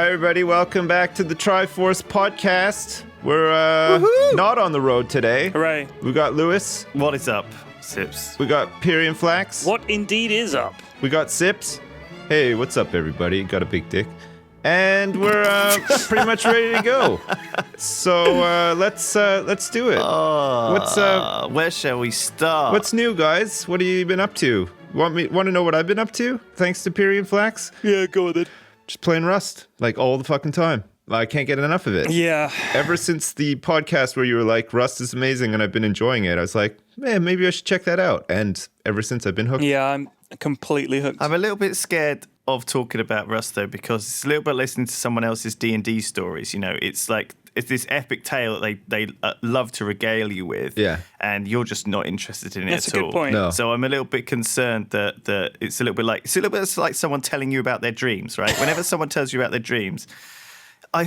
Hi, everybody. Welcome back to the Triforce podcast. We're not on the road today. Hooray. We got Lewis. What is up, Sips? We got Pyrian Flax. What indeed is up? We got Sips. Hey, what's up, everybody? Got a big dick. And we're pretty much ready to go. So let's do it. Where shall we start? What's new, guys? What have you been up to? Want to know what I've been up to? Thanks to Pyrian Flax? Yeah, go with it. Just playing Rust, like all the fucking time. I can't get enough of it. Yeah. Ever since the podcast where you were like, Rust is amazing and I've been enjoying it, I was like, man, maybe I should check that out. And ever since I've been hooked. Yeah, I'm completely hooked. I'm a little bit scared of talking about Rust, though, because it's a little bit listening to someone else's D&D stories. You know, it's like, it's this epic tale that they love to regale you with. Yeah. And you're just not interested in it That's at a all. good point. No. So I'm a little bit concerned that it's a little bit like someone telling you about their dreams, right? Whenever someone tells you about their dreams, I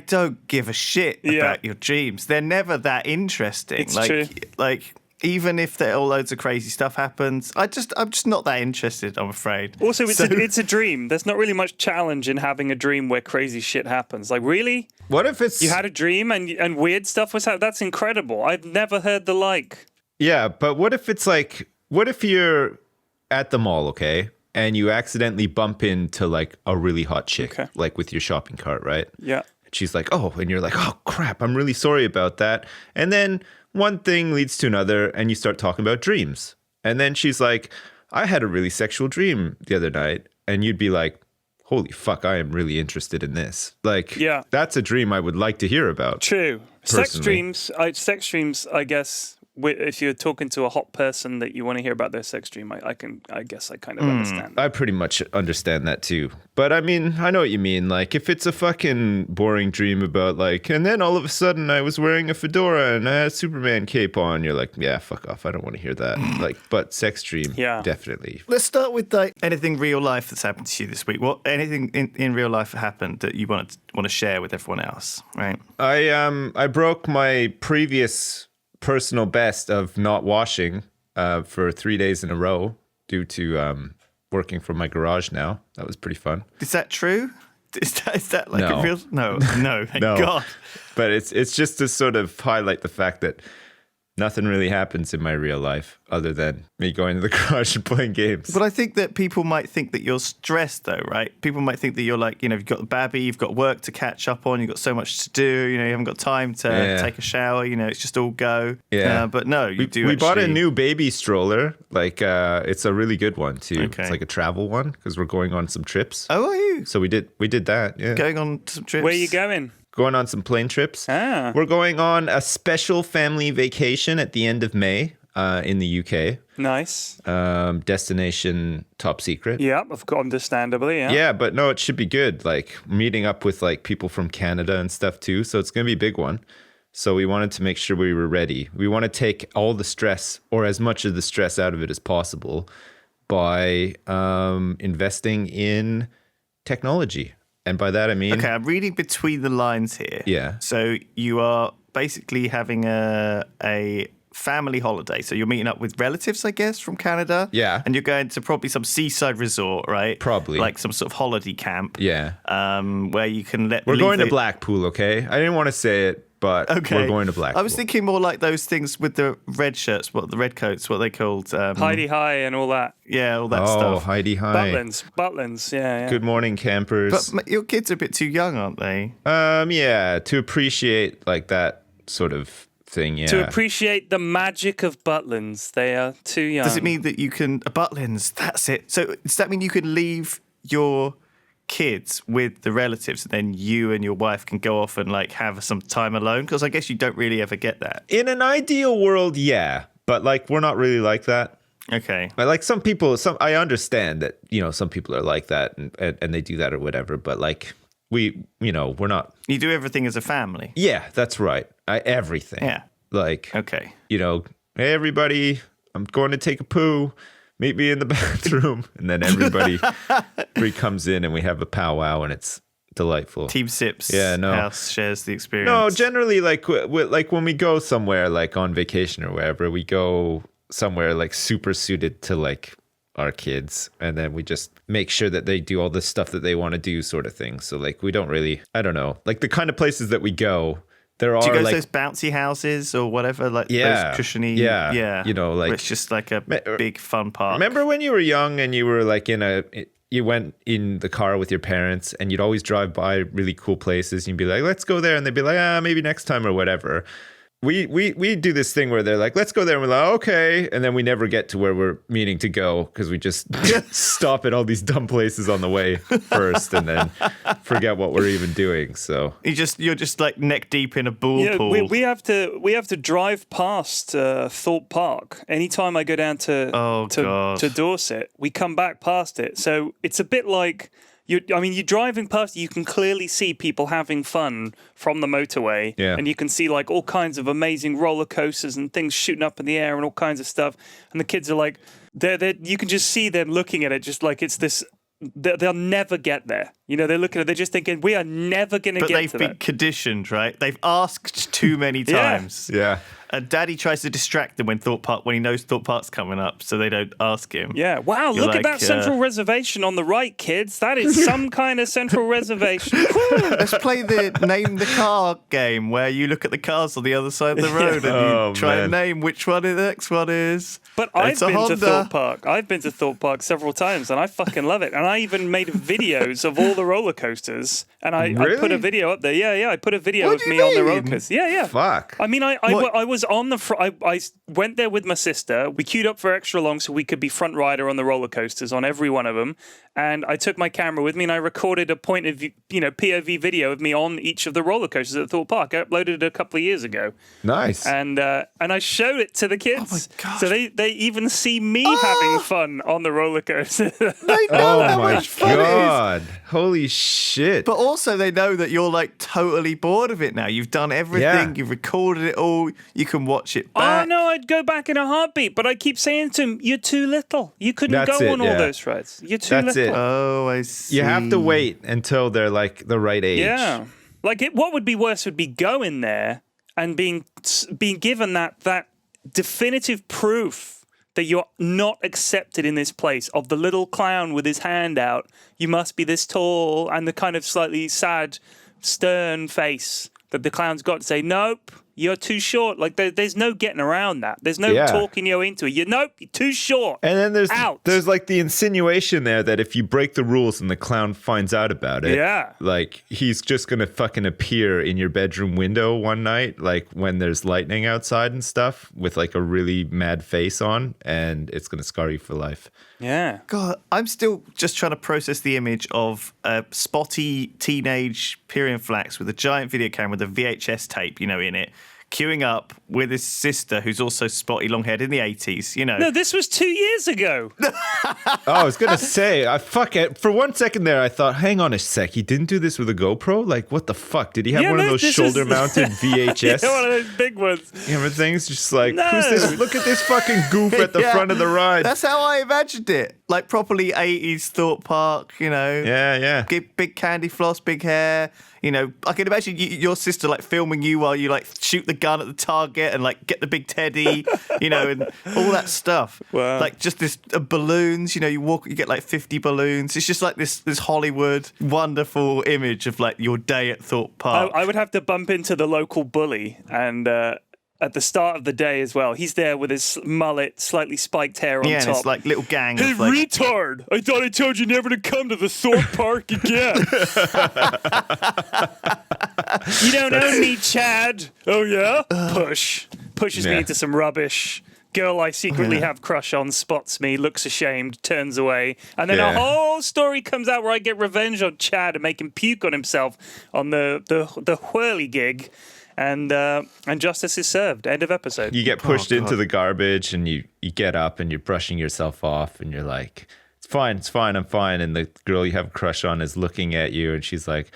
don't give a shit about your dreams. They're never that interesting. It's true. Like even if all loads of crazy stuff happens, I'm just not that interested, I'm afraid. Also, it's a dream. There's not really much challenge in having a dream where crazy shit happens. Like, really? What if it's... You had a dream and weird stuff was happening? That's incredible. I've never heard the like. Yeah, but what if it's like... What if you're at the mall, okay? And you accidentally bump into like a really hot chick, like with your shopping cart, right? Yeah. She's like, oh, and you're like, oh, crap, I'm really sorry about that. And then one thing leads to another, and you start talking about dreams. And then she's like, I had a really sexual dream the other night. And you'd be like, holy fuck, I am really interested in this. Like, that's a dream I would like to hear about. True. Personally. Sex dreams, I guess, if you're talking to a hot person that you want to hear about their sex dream, I guess I kind of understand that. I pretty much understand that too. But I mean, I know what you mean. Like, if it's a fucking boring dream about like, and then all of a sudden I was wearing a fedora and I had a Superman cape on, you're like, yeah, fuck off. I don't want to hear that. Like, but sex dream, definitely. Let's start with like anything real life that's happened to you this week. What anything in real life that happened that you want to share with everyone else, right? I broke my previous personal best of not washing for 3 days in a row due to working from my garage now. That was pretty fun. Is that true? Is that like a real... No, thank No. God. But it's just to sort of highlight the fact that nothing really happens in my real life other than me going to the garage and playing games. But I think that people might think that you're stressed, though, right? People might think that you're like, you've got the babby, you've got work to catch up on, you've got so much to do, you haven't got time to take a shower, it's just all go. Yeah. But no, we bought a new baby stroller. Like, it's a really good one, too. Okay. It's like a travel one because we're going on some trips. Oh, are you? So we did that, yeah. Going on some trips? Where are you going? Going on some plane trips. Ah. We're going on a special family vacation at the end of May in the UK. Nice. Destination top secret. Yeah, of course, understandably, yeah. Yeah, but no, it should be good. Like meeting up with like people from Canada and stuff too. So it's going to be a big one. So we wanted to make sure we were ready. We want to take all the stress or as much of the stress out of it as possible by investing in technology. And by that, I mean... Okay, I'm reading between the lines here. Yeah. So you are basically having a family holiday. So you're meeting up with relatives, I guess, from Canada. Yeah. And you're going to probably some seaside resort, right? Probably. Like some sort of holiday camp. Yeah. Where you can We're going to Blackpool, okay? I didn't want to say it, but we're going to Blackpool. I was thinking more like those things with the red shirts, the red coats, what are they called? Heidi High and all that. Yeah, all that stuff. Oh, Heidi High. Butlins, yeah. Good morning, campers. But your kids are a bit too young, aren't they? Yeah, to appreciate like that sort of thing, yeah. To appreciate the magic of Butlins, they are too young. Does it mean that you can... Butlins, that's it. So does that mean you can leave your kids with the relatives and then you and your wife can go off and like have some time alone? Because I guess you don't really ever get that. In an ideal world, yeah. But like we're not really like that. Okay. But like some people, I understand that, some people are like that and they do that or whatever. But like we're not. You do everything as a family. Yeah, that's right. Everything. Yeah. Like, okay. Hey, everybody, I'm going to take a poo. Meet me in the bathroom. And then everybody comes in and we have a powwow and it's delightful. Team Sips house shares the experience. No, generally like when we go somewhere like on vacation or wherever, we go somewhere like super suited to like our kids, and then we just make sure that they do all the stuff that they want to do, sort of thing. So like we don't really, I don't know, like the kind of places that we go, there are Do you go like to those bouncy houses or whatever, like Yeah, those cushiony? yeah, you know, like- where it's just like a big fun park. Remember when you were young and you were like you went in the car with your parents and you'd always drive by really cool places. You'd be like, let's go there. And they'd be like, maybe next time or whatever. We do this thing where they're like, let's go there. And we're like, okay. And then we never get to where we're meaning to go because we just stop at all these dumb places on the way first and then forget what we're even doing. So You're just like neck deep in a pool. we have to drive past Thorpe Park anytime I go down to Dorset. We come back past it, so it's a bit like you're driving past. You can clearly see people having fun from the motorway, and you can see like all kinds of amazing roller coasters and things shooting up in the air and all kinds of stuff. And the kids are like, you can just see them looking at it, just like it's this. They'll never get there. You know, they're looking at it, they're just thinking, we are never going to get to that. But they've been conditioned, right? They've asked too many times. Yeah. And Daddy tries to distract them when he knows Thorpe Park's coming up, so they don't ask him. Yeah. Wow, You're look at that central reservation on the right, kids. That is some kind of central reservation. Let's play the name the car game where you look at the cars on the other side of the road and you try and name which one the next one is. But I've been to Thorpe Park. I've been to Thorpe Park several times and I fucking love it. And I even made videos of all the roller coasters. And I put a video up there. Yeah. I put a video of me on the roller coaster. Yeah. Fuck. I mean, I was on the I went there with my sister. We queued up for extra long so we could be front rider on the roller coasters on every one of them. And I took my camera with me and I recorded a point of view, POV video of me on each of the roller coasters at Thorpe Park. I uploaded it a couple of years ago. Nice. And I showed it to the kids. Oh my gosh. So they even see me having fun on the roller coaster. They know how much fun God. Holy shit. But also they know that you're like totally bored of it now. You've done everything. You've recorded it all. You can watch it back. Oh, no, I'd go back in a heartbeat. But I keep saying to him, you're too little. You couldn't go on all those rides. You're too little. Oh, I see. You have to wait until they're like the right age. Yeah. Like what would be worse would be going there and being given that definitive proof that you're not accepted in this place, of the little clown with his hand out. You must be this tall, and the kind of slightly sad, stern face that the clown's got to say, nope, you're too short. Like there's no getting around that. There's no talking you into it. Nope, you're too short. And then there's like the insinuation there that if you break the rules and the clown finds out about it, like he's just gonna fucking appear in your bedroom window one night, like when there's lightning outside and stuff, with like a really mad face on, and it's gonna scar you for life. Yeah. God, I'm still just trying to process the image of a spotty teenage Pyrian Flax with a giant video camera with a VHS tape, in it, queuing up with his sister, who's also spotty, long-haired, in the 80s, No, this was 2 years ago. I was going to say, fuck it. For 1 second there, I thought, hang on a sec. He didn't do this with a GoPro? Like, what the fuck? Did he have one of those shoulder-mounted VHS? One of those big ones. Things just like, who's this? Look at this fucking goof at the front of the ride. That's how I imagined it. Like, properly 80s Thorpe Park, Yeah. Big candy floss, big hair. I can imagine your sister like filming you while you like shoot the gun at the target and like get the big teddy, and all that stuff. Wow. Like just this balloons, you get like 50 balloons. It's just like this Hollywood wonderful image of like your day at Thorpe Park. I would have to bump into the local bully and at the start of the day as well. He's there with his mullet, slightly spiked hair on top. And it's like little gang Hey, of like... retard! I thought I told you never to come to the Thorpe Park again. You don't own me, Chad. Oh, yeah? Pushes me into some rubbish. Girl I secretly have crush on spots me, looks ashamed, turns away. And then a whole story comes out where I get revenge on Chad and make him puke on himself on the whirly gig. And justice is served. End of episode. You get pushed into the garbage and you get up and you're brushing yourself off and you're like, it's fine, I'm fine. And the girl you have a crush on is looking at you and she's like,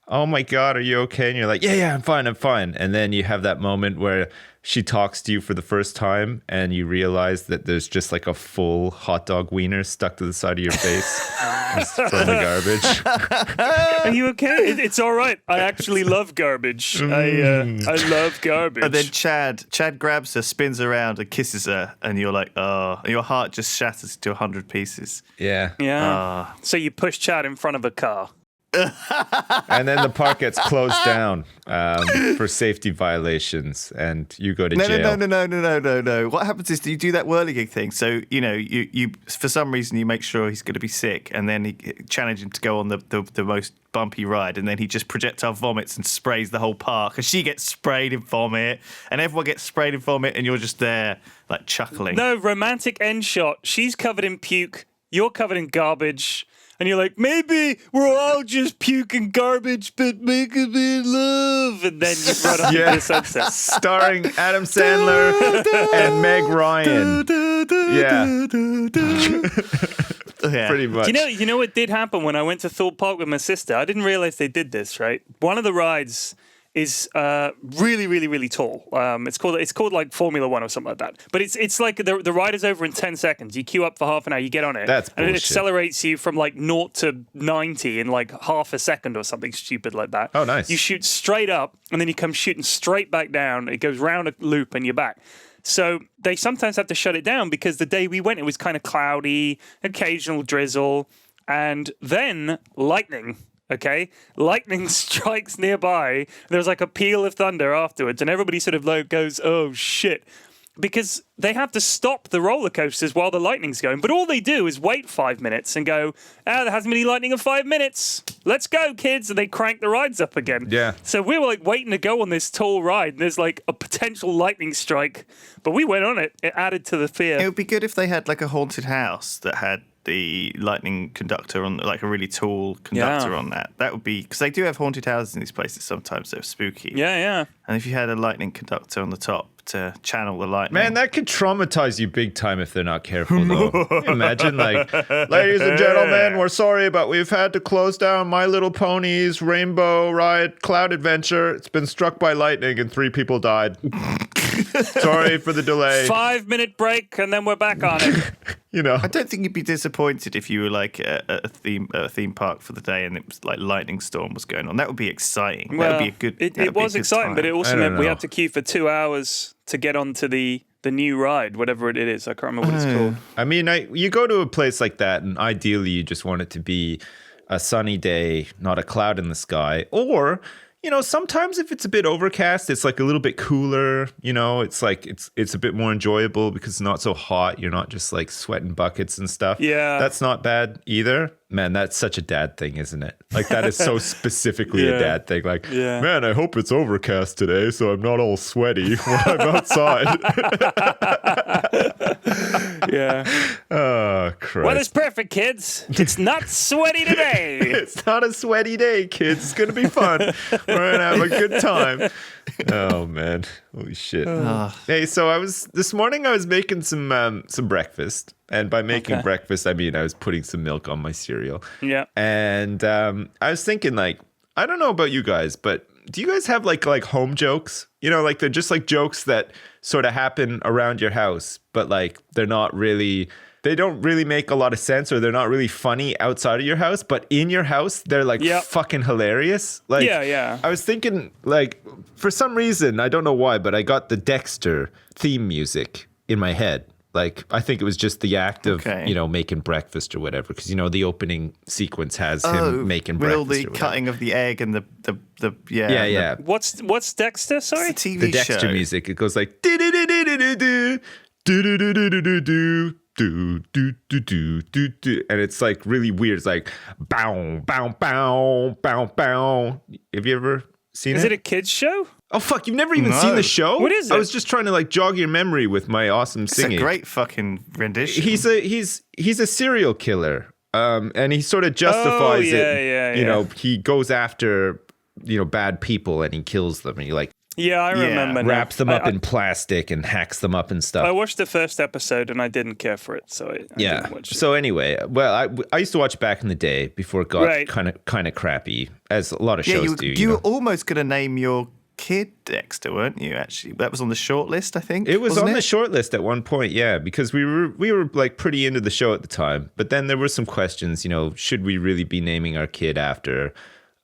oh my God, are you okay? And you're like, yeah, I'm fine. And then you have that moment where she talks to you for the first time and you realize that there's just like a full hot dog wiener stuck to the side of your face from the garbage. Are you okay? It's all right. I actually love garbage. I love garbage. And then Chad grabs her, spins around, and kisses her, and you're like, oh, and your heart just shatters to 100 pieces. Yeah. So you push Chad in front of a car. And then the park gets closed down for safety violations, and you go to jail. No. What happens is you do that whirligig thing. So you for some reason you make sure he's going to be sick, and then you challenge him to go on the most bumpy ride, and then he just projectile vomits and sprays the whole park, and she gets sprayed in vomit, and everyone gets sprayed in vomit, and you're just there like chuckling. No, romantic end shot. She's covered in puke. You're covered in garbage. And you're like, maybe we're all just puking garbage, but making me in love. And then you run off into the sunset. Starring Adam Sandler and Meg Ryan. Yeah. Pretty much. You know what did happen when I went to Thorpe Park with my sister? I didn't realize they did this, right? One of the rides is really, really, really tall. It's called like Formula One or something like that. But it's like the ride is over in 10 seconds. You queue up for half an hour, you get on it. That's bullshit. And it accelerates you from like 0 to 90 in like half a second or something stupid like that. Oh, nice. You shoot straight up and then you come shooting straight back down. It goes round a loop and you're back. So they sometimes have to shut it down because the day we went, it was kind of cloudy, occasional drizzle, and then lightning. Okay, lightning strikes nearby. There's like a peal of thunder afterwards, and everybody sort of like goes, "Oh shit!" Because they have to stop the roller coasters while the lightning's going. But all they do is wait 5 minutes and go, there hasn't been any lightning in 5 minutes. Let's go, kids! And they crank the rides up again. Yeah. So we were like waiting to go on this tall ride, and there's like a potential lightning strike, but we went on it. It added to the fear. It would be good if they had like a haunted house that had the lightning conductor on, like a really tall conductor on that. That would be, because they do have haunted houses in these places sometimes. They're spooky. Yeah. And if you had a lightning conductor on the top to channel the lightning. Man, that could traumatize you big time if they're not careful, though. Can you imagine, like, ladies and gentlemen, we're sorry, but we've had to close down My Little Pony's Rainbow Ride Cloud Adventure. It's been struck by lightning and 3 people died. Sorry for the delay. 5-minute break and then we're back on it. I don't think you'd be disappointed if you were like a theme park for the day and it was like lightning storm was going on. That would be exciting. Well, that would be a good. It was exciting, time. but it also meant we had to queue for 2 hours to get onto the new ride, whatever it is. I can't remember what it's called. I mean, you go to a place like that, and ideally you just want it to be a sunny day, not a cloud in the sky, or. Sometimes if it's a bit overcast, it's like a little bit cooler. It's like it's a bit more enjoyable because it's not so hot. You're not just like sweating buckets and stuff. Yeah. That's not bad either. Man, that's such a dad thing, isn't it? Like that is so specifically a dad thing. Like, man, I hope it's overcast today so I'm not all sweaty when I'm outside. Yeah. Oh, Christ. Weather's perfect, kids. It's not sweaty today. It's not a sweaty day, kids. It's going to be fun. We're going to have a good time. Oh, man. Holy shit. Hey, so this morning I was making some breakfast. And by making breakfast, I mean I was putting some milk on my cereal. Yeah. And I was thinking, like, I don't know about you guys, but do you guys have like home jokes? Like they're just like jokes that sort of happen around your house, but like they don't really make a lot of sense, or they're not really funny outside of your house, but in your house, they're like fucking hilarious. Like, yeah. I was thinking, like, for some reason, I don't know why, but I got the Dexter theme music in my head. Like, I think it was just the act of, making breakfast or whatever. Because, the opening sequence has him making breakfast. All the cutting of the egg and the Yeah. What's Dexter? Sorry? It's a TV the Dexter show. music. It goes like do-do-do-do-do-do, do-do-do-do-do-do, do-do-do-do-do. And it's like really weird. It's like bow, bow, bow, bow, bow. Have you ever seen it? Is it a kid's show? Oh, fuck, you've never even seen the show? What is it? I was just trying to like jog your memory with my awesome singing. It's a great fucking rendition. He's a serial killer. And he sort of justifies it. He goes after, bad people and he kills them. And he like I remember now. Wraps them up in plastic and hacks them up and stuff. I watched the first episode and I didn't care for it, so I didn't watch it. So anyway, well, I used to watch back in the day before it got kind of crappy, as a lot of shows do. You were almost going to name your kid Dexter, weren't you? Actually, that was on the short list, I think. It was on the short list at one point, yeah, because we were like pretty into the show at the time. But then there were some questions, should we really be naming our kid after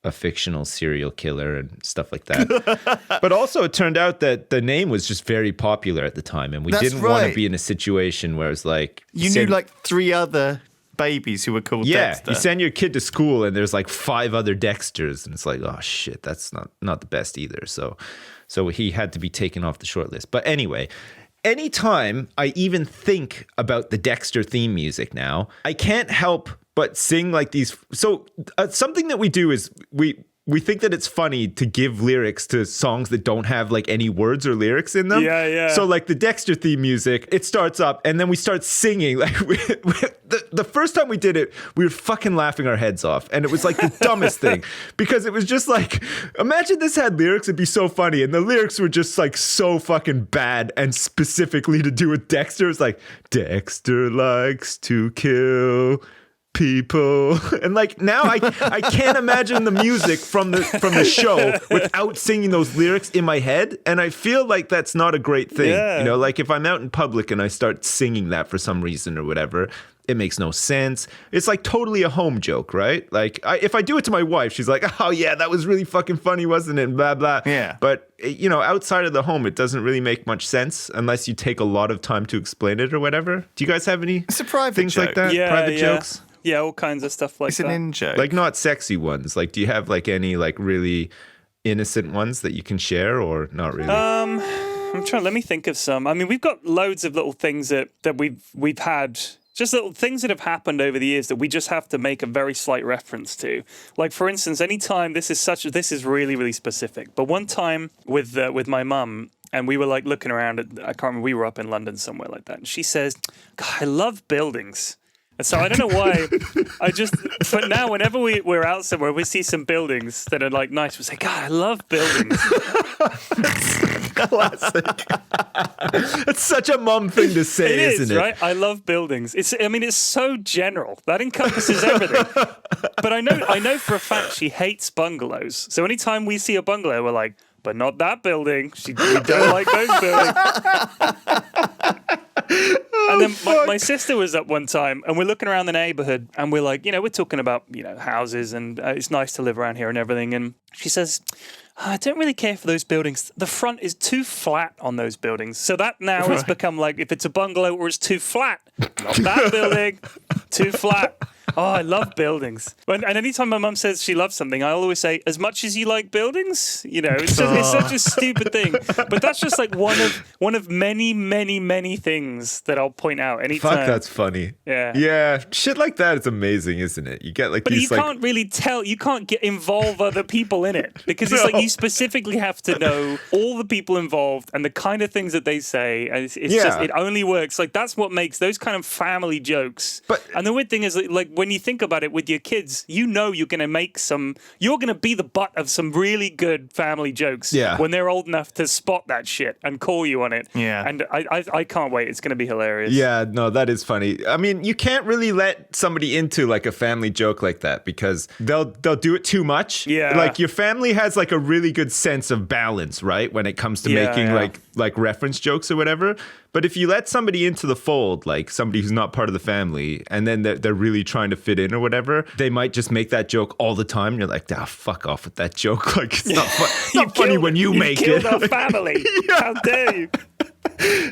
a fictional serial killer and stuff like that? But also it turned out that the name was just very popular at the time, and we didn't want to be in a situation where it's like you knew like 3 other babies who were called Dexter. You send your kid to school and there's like 5 other Dexters, and it's like, oh shit, that's not the best either. So he had to be taken off the short list. But anyway, anytime I even think about the Dexter theme music now, I can't help but sing like these. So something that we do is we think that it's funny to give lyrics to songs that don't have like any words or lyrics in them. Yeah. So like the Dexter theme music, it starts up and then we start singing. Like the first time we did it, we were fucking laughing our heads off. And it was like the dumbest thing, because it was just like, imagine this had lyrics, it'd be so funny. And the lyrics were just like so fucking bad and specifically to do with Dexter. It's like, Dexter likes to kill people. And like now I can't imagine the music from the show without singing those lyrics in my head, and I feel like that's not a great thing. Like if I'm out in public and I start singing that for some reason or whatever, it makes no sense. It's like totally a home joke, right? Like if I do it to my wife, she's like, oh yeah, that was really fucking funny, wasn't it? And blah blah. Yeah. But outside of the home, it doesn't really make much sense unless you take a lot of time to explain it or whatever. Do you guys have any things joke. like that? Private jokes? Yeah, all kinds of stuff like that. It's an in-joke. Like not sexy ones. Like, do you have like any like really innocent ones that you can share, or not really? I'm trying. Let me think of some. I mean, we've got loads of little things that we've had. Just little things that have happened over the years that we just have to make a very slight reference to. Like, for instance, anytime this is really, really specific. But one time with my mum, and we were like looking around I can't remember, we were up in London somewhere like that. And she says, God, I love buildings. And so I don't know why, but now whenever we're out somewhere, we see some buildings that are like nice, we say, God, I love buildings. Classic. It's such a mum thing to say, isn't it? Right? I love buildings. It's so general. That encompasses everything. But I know for a fact she hates bungalows. So anytime we see a bungalow, we're like, but not that building. We don't like those buildings. And then my sister was up one time, and we're looking around the neighborhood, and we're like, we're talking about, houses, and it's nice to live around here and everything. And she says, I don't really care for those buildings. The front is too flat on those buildings. So that now has become like, if it's a bungalow or it's too flat, not that building, too flat. Oh, I love buildings. And anytime my mum says she loves something, I always say, as much as you like buildings? It's such a stupid thing. But that's just like one of many, many, many things that I'll point out anytime. Fuck, that's funny. Yeah. Yeah. Shit like that is amazing, isn't it? You get like but these, you can't really tell. You can't involve other people in it, because it's like you specifically have to know all the people involved and the kind of things that they say. And it's just, it only works. Like, that's what makes those kind of family jokes. And the weird thing is, like, when you think about it with your kids, you're going to you're going to be the butt of some really good family jokes when they're old enough to spot that shit and call you on it. Yeah. And I can't wait. It's going to be hilarious. Yeah, no, that is funny. I mean, you can't really let somebody into like a family joke like that, because they'll do it too much. Yeah. Like, your family has like a really good sense of balance, right? When it comes to making like reference jokes or whatever. But if you let somebody into the fold, like somebody who's not part of the family, and then they're really trying to fit in or whatever, they might just make that joke all the time. And you're like, fuck off with that joke. Like, it's not funny when you make it. You killed our family. How dare you?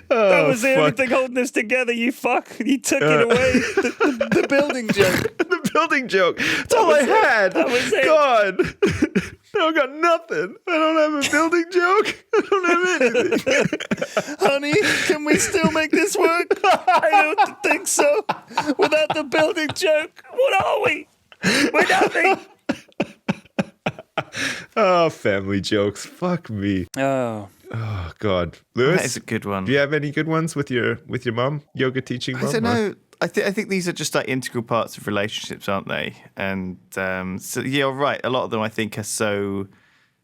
That was the only thing holding us together, you fuck. You took it away. The building joke. The building joke. That's all I had. That was it. God. I got nothing. I don't have a building joke. I don't have anything. Honey, can we still make this work? I don't think so. Without the building joke, what are we? We're nothing. Oh, family jokes. Fuck me. Oh, God. Lewis? That is a good one. Do you have any good ones with your mom? Yoga teaching mom? I don't know. I think these are just like integral parts of relationships, aren't they? And so you're right. A lot of them, I think, are so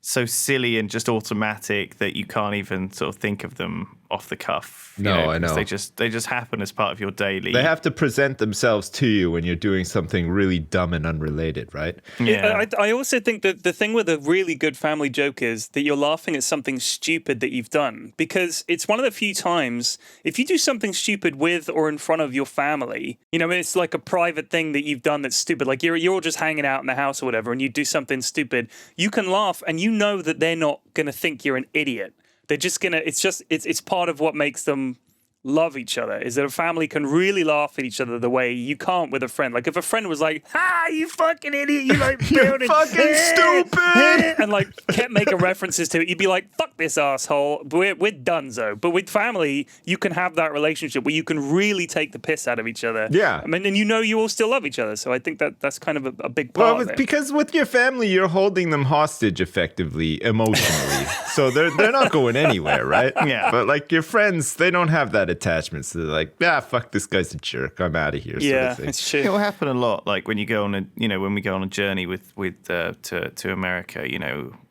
silly and just automatic that you can't even sort of think of them off the cuff. I know. They just happen as part of your daily. They have to present themselves to you when you're doing something really dumb and unrelated, right? Yeah. I also think that the thing with a really good family joke is that you're laughing at something stupid that you've done, because it's one of the few times if you do something stupid with or in front of your family, it's like a private thing that you've done that's stupid. Like you're all just hanging out in the house or whatever, and you do something stupid. You can laugh, and that they're not going to think you're an idiot. They're just gonna. It's part of what makes them love each other, is that a family can really laugh at each other the way you can't with a friend. Like if a friend was like, "Ha, you fucking idiot, you like building, fucking stupid," and like kept making references to it, you'd be like, "Fuck this asshole, we're donezo." But with family, you can have that relationship where you can really take the piss out of each other. Yeah, I mean, and you all still love each other. So I think that's kind of a big part of it. Because with your family, you're holding them hostage effectively, emotionally. So they're not going anywhere, right? Yeah. But like your friends, they don't have that attachment. So they're like, fuck, this guy's a jerk. I'm out of here. Yeah, sort of thing. it's true. It will happen a lot. Like when you go on when we go on a journey to America,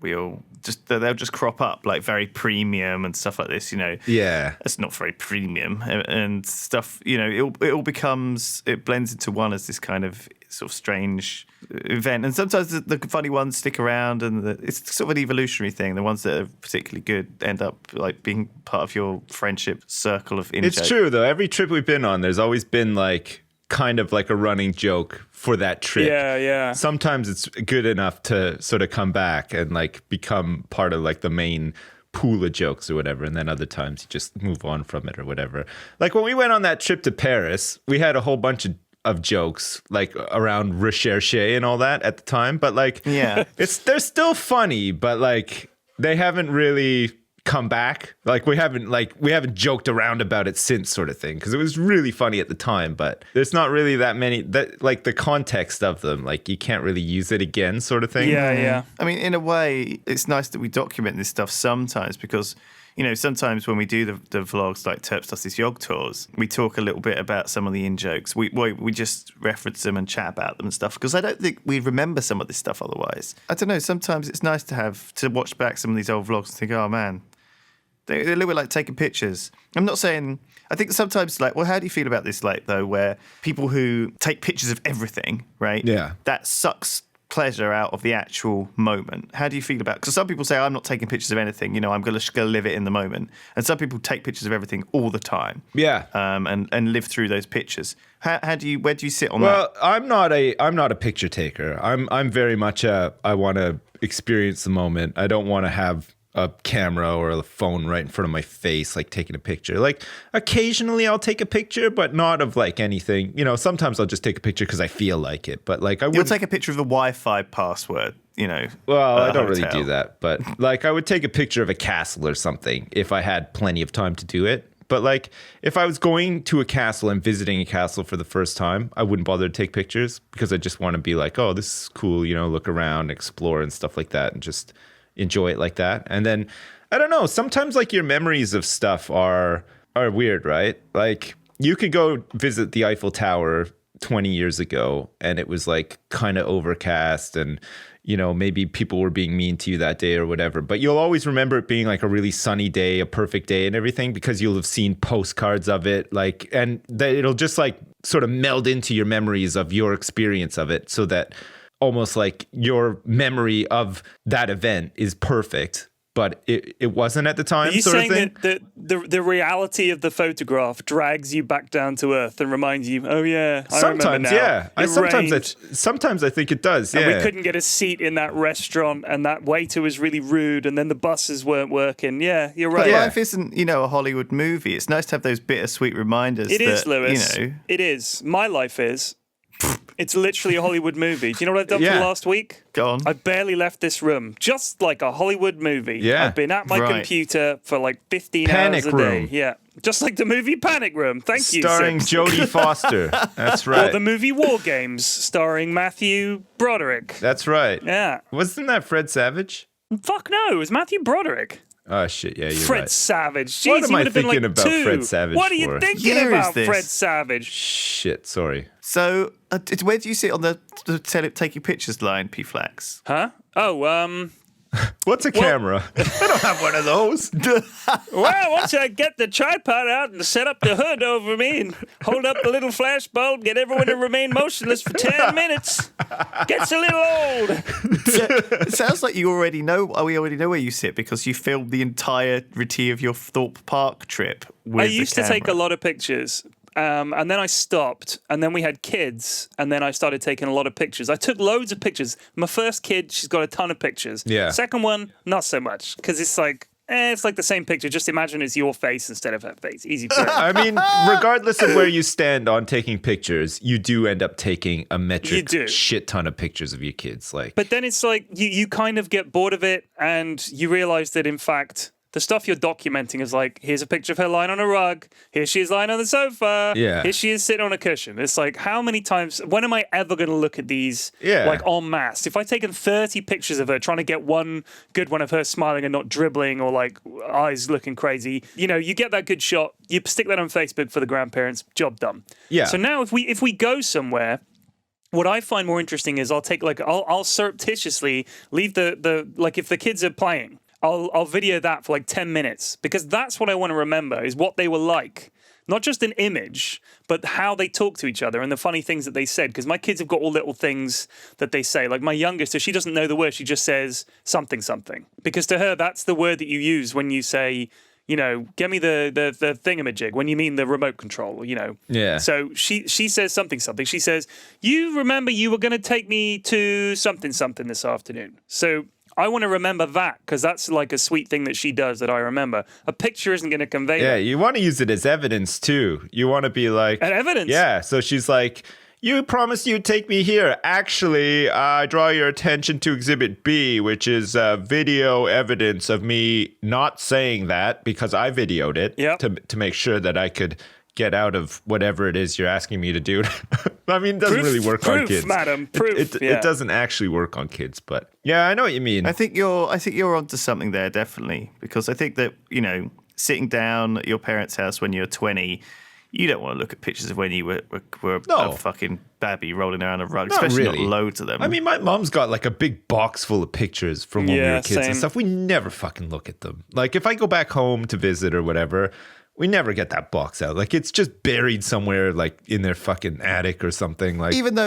they'll just crop up like very premium and stuff like this. Yeah, it's not very premium and stuff. It all blends into one as this kind of sort of strange event. And sometimes the funny ones stick around, and it's sort of an evolutionary thing. The ones that are particularly good end up like being part of your friendship circle of in-joke. It's true though. Every trip we've been on, there's always been like kind of like a running joke for that trip. Yeah. Sometimes it's good enough to sort of come back and like become part of like the main pool of jokes or whatever, and then other times you just move on from it or whatever. Like when we went on that trip to Paris, we had a whole bunch of jokes like around recherche and all that at the time, but like they're still funny, but like they haven't really come back. Like we haven't joked around about it since, sort of thing, because it was really funny at the time, but there's not really that many that like the context of them, like you can't really use it again, sort of thing. Yeah. I mean, in a way, it's nice that we document this stuff sometimes, because sometimes when we do the vlogs like Terps Does This Yog Tours, we talk a little bit about some of the in-jokes. We just reference them and chat about them and stuff, because I don't think we remember some of this stuff otherwise. I don't know, sometimes it's nice to watch back some of these old vlogs and think, oh man, they're a little bit like taking pictures. I'm not saying... I think sometimes, like, well, how do you feel about this, like, though, where people who take pictures of everything, right? Yeah. That sucks pleasure out of the actual moment. How do you feel about it? Because some people say, I'm not taking pictures of anything, I'm going to live it in the moment. And some people take pictures of everything all the time. Yeah. And live through those pictures. Where do you sit on that? Well, I'm not a picture taker. I'm very much I want to experience the moment. I don't want to have a camera or a phone right in front of my face, like taking a picture. Like occasionally I'll take a picture, but not of like anything. Sometimes I'll just take a picture because I feel like it. But like You'll take a picture of the Wi-Fi password, Well, I don't really do that. But like I would take a picture of a castle or something if I had plenty of time to do it. But like if I was going to a castle and visiting a castle for the first time, I wouldn't bother to take pictures, because I just want to be like, oh, this is cool, look around, explore and stuff like that, and just enjoy it like that. And then I don't know, sometimes like your memories of stuff are weird, right? Like you could go visit the Eiffel Tower 20 years ago and it was like kind of overcast and maybe people were being mean to you that day or whatever, but you'll always remember it being like a really sunny day, a perfect day and everything, because you'll have seen postcards of it, like, and it'll just like sort of meld into your memories of your experience of it, so that almost like your memory of that event is perfect, but it wasn't at the time. Are you sort saying of thing? that the reality of the photograph drags you back down to earth and reminds you, oh yeah, I sometimes, remember now. yeah. Sometimes I think it does. Yeah, and we couldn't get a seat in that restaurant, and that waiter was really rude, and then the buses weren't working. Yeah, you're right. But life isn't, a Hollywood movie. It's nice to have those bittersweet reminders. It is, Lewis. It is. My life is. It's literally a Hollywood movie. Do you know what I've done for the last week? Go on. I've barely left this room. Just like a Hollywood movie. Yeah. I've been at my computer for like 15 Panic hours a Room. day. Yeah. Just like the movie Panic Room. Thank you, starring Sips. Jodie Foster. That's right. Or the movie War Games, starring Matthew Broderick. That's right. Yeah. Wasn't that Fred Savage? Fuck no, it was Matthew Broderick. Oh shit! Yeah, you're Fred right. Savage. Jeez, What am you I would have been thinking like about 2. Fred Savage What are you for? thinking Year is about this? Fred Savage? Shit, sorry. So, where do you sit on the taking pictures line, P-Flax? Huh? Oh, What's a camera? I don't have one of those. Well, once I get the tripod out and set up the hood over me and hold up the little flash bulb, get everyone to remain motionless for 10 minutes. Gets a little old. It sounds like you already know. We already know where you sit because you filmed the entirety of your Thorpe Park trip with I used to take a lot of pictures. And then I stopped, and then we had kids, and then I started taking a lot of pictures. I took loads of pictures. My first kid, she's got a ton of pictures. Yeah. Second one, not so much, because it's like the same picture. Just imagine it's your face instead of her face. Easy for her. I mean, regardless of where you stand on taking pictures, you do end up taking a metric shit ton of pictures of your kids. But then it's like you kind of get bored of it, and you realize that, in fact, the stuff you're documenting is like, here's a picture of her lying on a rug. Here she is lying on the sofa. Yeah. Here she is sitting on a cushion. It's like, how many times, when am I ever going to look at these like en masse? If I've taken 30 pictures of her trying to get one good one of her smiling and not dribbling or like eyes looking crazy, you get that good shot. You stick that on Facebook for the grandparents. Job done. Yeah. So now if we go somewhere, what I find more interesting is I'll surreptitiously leave the like if the kids are playing, I'll video that for like 10 minutes because that's what I want to remember is what they were like. Not just an image, but how they talk to each other and the funny things that they said. Because my kids have got all little things that they say. Like my youngest, if she doesn't know the word, she just says something, something. Because to her, that's the word that you use when you say, get me the thingamajig, when you mean the remote control, Yeah. So she says something, something. She says, you remember you were going to take me to something, something this afternoon. So I want to remember that because that's like a sweet thing that she does that I remember. A picture isn't going to convey that. Yeah, you want to use it as evidence too. You want to be like... And evidence? Yeah, so she's like, you promised you'd take me here. Actually, I draw your attention to Exhibit B, which is video evidence of me not saying that because I videoed it to make sure that I could get out of whatever it is you're asking me to do. I mean, it doesn't really work on kids. Madam, proof. It doesn't actually work on kids, but yeah, I know what you mean. I think you're onto something there, definitely, because I think that sitting down at your parents' house when you're 20, you don't want to look at pictures of when you were a fucking babby rolling around a rug, especially not loads of them. I mean, my mom's got like a big box full of pictures from when we were kids and stuff. We never fucking look at them. Like if I go back home to visit or whatever, we never get that box out. Like it's just buried somewhere, like in their fucking attic or something. Like, even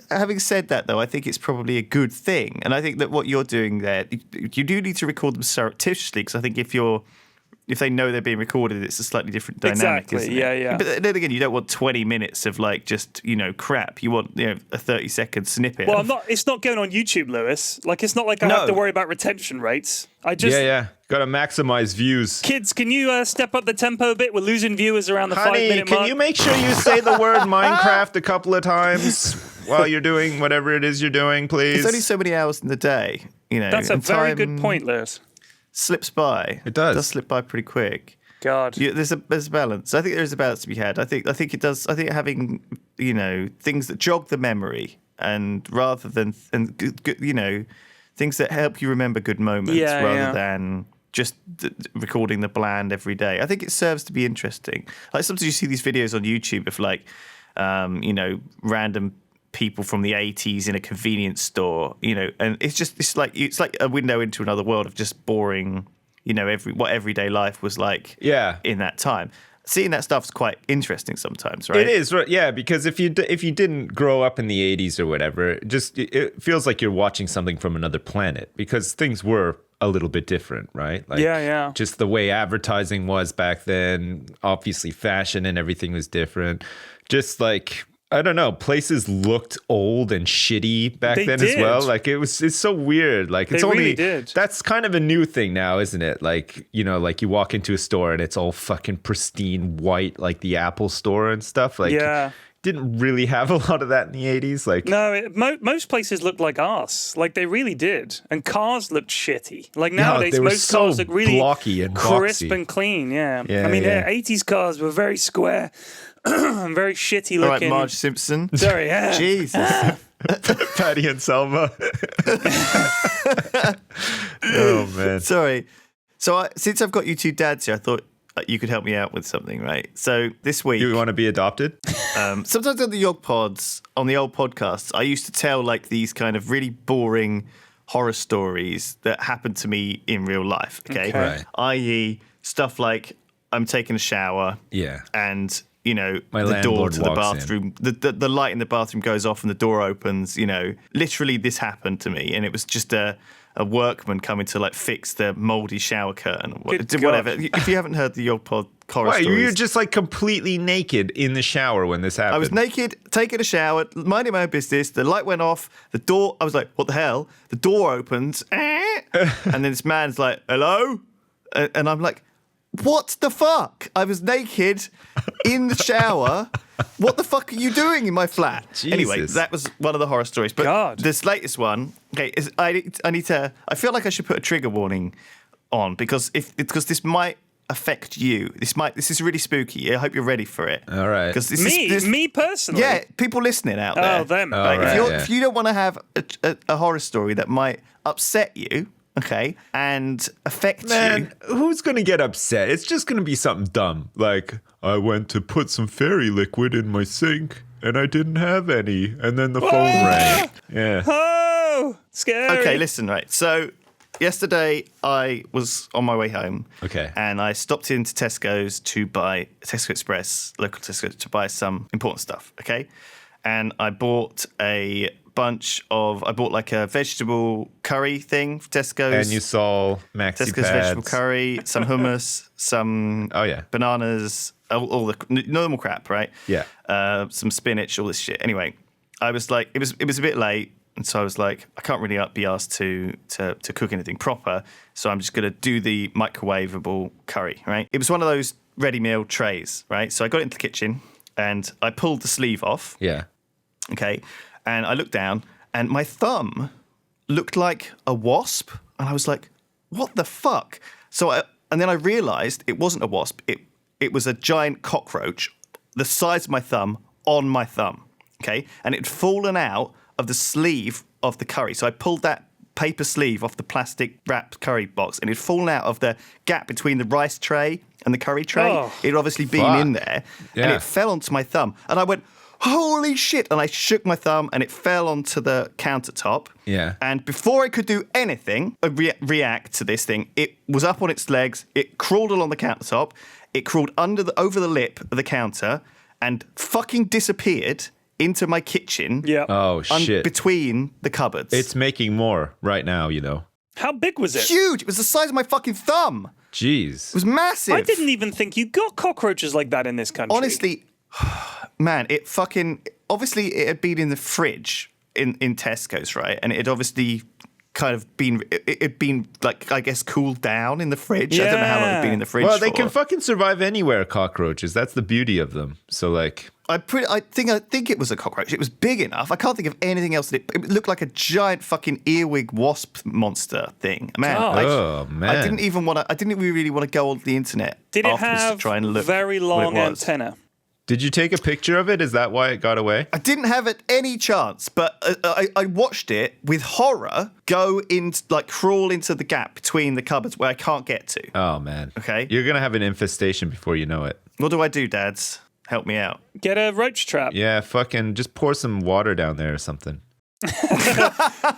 having said that, though, I think it's probably a good thing, and I think that what you're doing there, you do need to record them surreptitiously, because I think if they know they're being recorded, it's a slightly different dynamic. Exactly. Isn't it? Yeah. But then again, you don't want 20 minutes of like just crap. You want a 30-second snippet. Well, it's not going on YouTube, Lewis. Like it's not like I have to worry about retention rates. I just got to maximize views. Kids, can you step up the tempo a bit? We're losing viewers around the 5-minute mark. Can you make sure you say the word Minecraft a couple of times while you're doing whatever it is you're doing, please? There's only so many hours in the day. That's a very good point, Lewis. Slips by. It does. It does slip by pretty quick. God. There's a balance. I think there's a balance to be had. I think it does. I think having things that jog the memory and rather than things that help you remember good moments rather than just recording the bland every day. I think it serves to be interesting. Like sometimes you see these videos on YouTube of like random people from the 80s in a convenience store, and it's like a window into another world of just boring, what everyday life was like in that time. Seeing that stuff's quite interesting sometimes, right? It is, yeah, because if you didn't grow up in the 80s or whatever, it feels like you're watching something from another planet because things were a little bit different, right? Like, just the way advertising was back then, obviously fashion and everything was different. Just like, I don't know, places looked old and shitty back then as well. Like it's so weird. Like it's really that's kind of a new thing now, isn't it? Like, like you walk into a store and it's all fucking pristine white, like the Apple store and stuff. Like didn't really have a lot of that in the 80s. Like no, most places looked like arse. Like they really did. And cars looked shitty. Like nowadays, most cars look really blocky and crisp boxy. And clean. Yeah. I mean, 80s cars were very square. Very shitty looking. All right, Marge Simpson. Sorry, Jesus. Patty and Selma. Oh, man. Sorry. So since I've got you two dads here, I thought you could help me out with something, right? So this week... Do you want to be adopted? Sometimes on the old podcasts, I used to tell like these kind of really boring horror stories that happen to me in real life. Okay, Right. i.e., stuff like I'm taking a shower. Yeah. And My the door landlord to the walks bathroom, the light in the bathroom goes off and the door opens. Literally this happened to me, and it was just a workman coming to like fix the moldy shower curtain, whatever. If you haven't heard the Yog Pod horror Why, stories, you're just like completely naked in the shower when this happened. I was naked, taking a shower, minding my own business. The light went off. The door. I was like, "What the hell?" The door opens, and then this man's like, "Hello," and I'm like, "What the fuck?" I was naked in the shower. What the fuck are you doing in my flat? Jesus. Anyway, that was one of the horror stories. But God. this latest one, okay, I need to. I feel like I should put a trigger warning on because this might affect you. This is really spooky. I hope you're ready for it. All right. Because Me personally. yeah, people listening out there. Oh, them. Right? right, If you don't want to have a horror story that might upset you, okay, and affect you. Man, who's going to get upset? It's just going to be something dumb. Like, I went to put some fairy liquid in my sink and I didn't have any. And then the phone rang. Yeah. Oh, scary. Okay, listen, right. So yesterday I was on my way home. Okay. And I stopped into Tesco Express, local Tesco, to buy some important stuff. Okay. And I bought I bought like a vegetable curry thing for Tesco's. And you saw Maxi Tesco's Pads. vegetable curry, some hummus, some bananas, all the normal crap, right? Yeah. Some spinach, all this shit. Anyway, I was like, it was a bit late, and so I was like, I can't really be asked to cook anything proper, so I'm just gonna do the microwavable curry, right? It was one of those ready meal trays, right? So I got it into the kitchen and I pulled the sleeve off. Yeah. Okay. And I looked down and my thumb looked like a wasp. And I was like, what the fuck? And then I realized it wasn't a wasp. It was a giant cockroach the size of my thumb on my thumb. Okay. And it had fallen out of the sleeve of the curry. So I pulled that paper sleeve off the plastic wrapped curry box and it had fallen out of the gap between the rice tray and the curry tray. Oh, it had obviously been in there and Yeah. it fell onto my thumb. And I went, holy shit. And I shook my thumb and it fell onto the countertop. Yeah. And before I could do anything, react to this thing, it was up on its legs. It crawled along the countertop. It crawled over the lip of the counter and fucking disappeared into my kitchen. Yeah. Oh, shit. Between the cupboards. It's making more right now, you know. How big was it? huge. It was the size of my fucking thumb. Jeez. It was massive. I didn't even think you got cockroaches like that in this country. Honestly, man, obviously it had been in the fridge in Tesco's, right? And it had obviously kind of been, it had been like, I guess, cooled down in the fridge. I don't know how long it had been in the fridge Well, they for. can fucking survive anywhere, cockroaches. That's the beauty of them. So, like... I think it was a cockroach. It was big enough. I can't think of anything else. It looked like a giant fucking earwig wasp monster thing. Man, God. I didn't even want to. I didn't really want to go on the internet. Did it afterwards have to try and look very what it long was. antenna? Did you take a picture of it? Is that why it got away? I didn't have it any chance, but I watched it with horror crawl into the gap between the cupboards where I can't get to. Oh, man. Okay. You're going to have an infestation before you know it. What do I do, Dads? Help me out. Get a roach trap. Yeah, fucking just pour some water down there or something.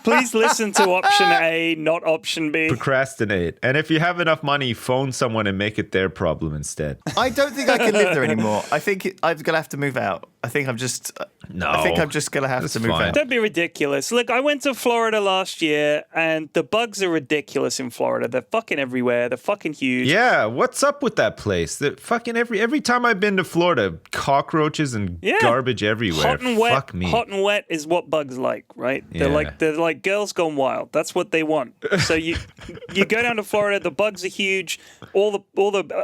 Please listen to option A, not option B. Procrastinate. And if you have enough money, phone someone and make it their problem instead. I don't think I can live there anymore. I think I'm going to have to move out. I think I'm just going to have to move fine. out. Don't be ridiculous. Look, I went to Florida last year, and the bugs are ridiculous in Florida. They're fucking everywhere. They're fucking huge. Yeah, what's up with that place? That fucking every time I've been to Florida, cockroaches and garbage everywhere. Hot and wet. Fuck me. Hot and wet is what bugs like, right? Yeah. They're like girls gone wild. That's what they want. So you go down to Florida. The bugs are huge. All the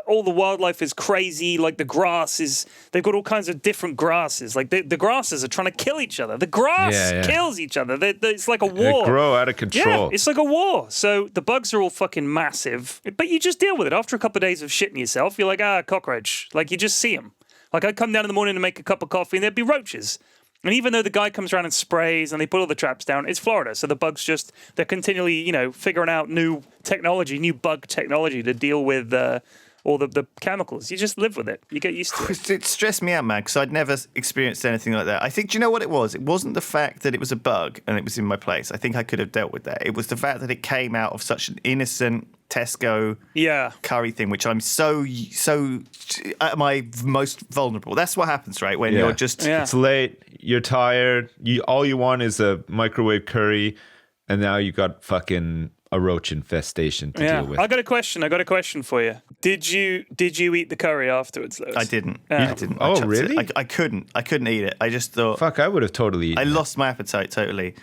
wildlife is crazy. Like the grass is. They've got all kinds of different grasses. Like the grasses are trying to kill each other. The grass kills each other. It's like a war. They grow out of control. Yeah, it's like a war. So the bugs are all fucking massive. But you just deal with it. After a couple of days of shitting yourself, you're like, cockroach. Like you just see them. Like I'd come down in the morning to make a cup of coffee and there'd be roaches. And even though the guy comes around and sprays and they put all the traps down, it's Florida. So the bugs they're continually, figuring out new technology, new bug technology to deal with or the chemicals. You just live with it. You get used to it. It stressed me out, man, because I'd never experienced anything like that. I think, do you know what it was? It wasn't the fact that it was a bug and it was in my place. I think I could have dealt with that. It was the fact that it came out of such an innocent Tesco curry thing, which I'm so at my most vulnerable. That's what happens, right? When you're just... It's late, you're tired, all you want is a microwave curry, and now you got fucking a roach infestation to deal with. I got a question for you. Did you eat the curry afterwards, Lewis? I didn't. I didn't. Oh, really? I couldn't eat it. I just thought... Fuck, I would have totally eaten I lost my appetite totally.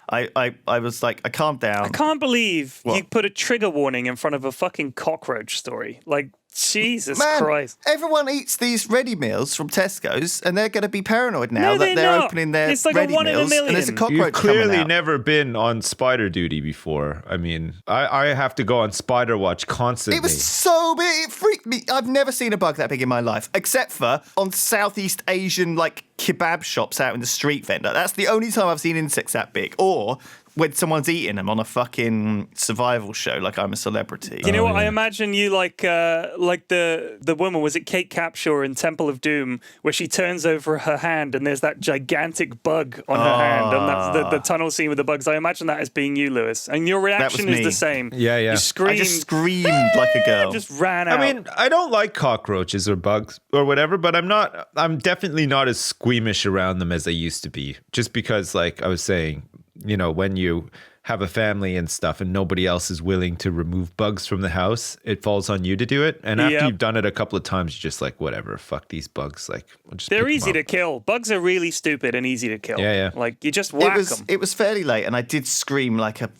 I was like, I calmed down. I can't believe you put a trigger warning in front of a fucking cockroach story. Like, Jesus Christ. Everyone eats these ready meals from Tesco's and they're going to be paranoid now that they're not. opening their It's like ready a 1 in a meals million. and there's a cockroach You've clearly coming out. never been on spider duty before. I mean, I have to go on spider watch constantly. It was so big, it freaked me. I've never seen a bug that big in my life, except for on Southeast Asian like kebab shops out in the street vendor. That's the only time I've seen insects that big. Or when someone's eating them on a fucking survival show, like I'm a celebrity. You know what? I imagine you like the woman, was it Kate Capshaw in Temple of Doom, where she turns over her hand and there's that gigantic bug on her hand, and that's the tunnel scene with the bugs. I imagine that as being you, Lewis, and your reaction is the same. Yeah. You screamed. I just screamed like a girl. Just ran out. I mean, I don't like cockroaches or bugs or whatever, but I'm definitely not as squeamish around them as I used to be. Just because, like I was saying, you know, when you have a family and stuff and nobody else is willing to remove bugs from the house, it falls on you to do it. And after you've done it a couple of times, you're just like, whatever, fuck these bugs. Like, we'll just they're easy to kill. Bugs are really stupid and easy to kill. Yeah. Like, you just whack them. It was fairly late, and I did scream like a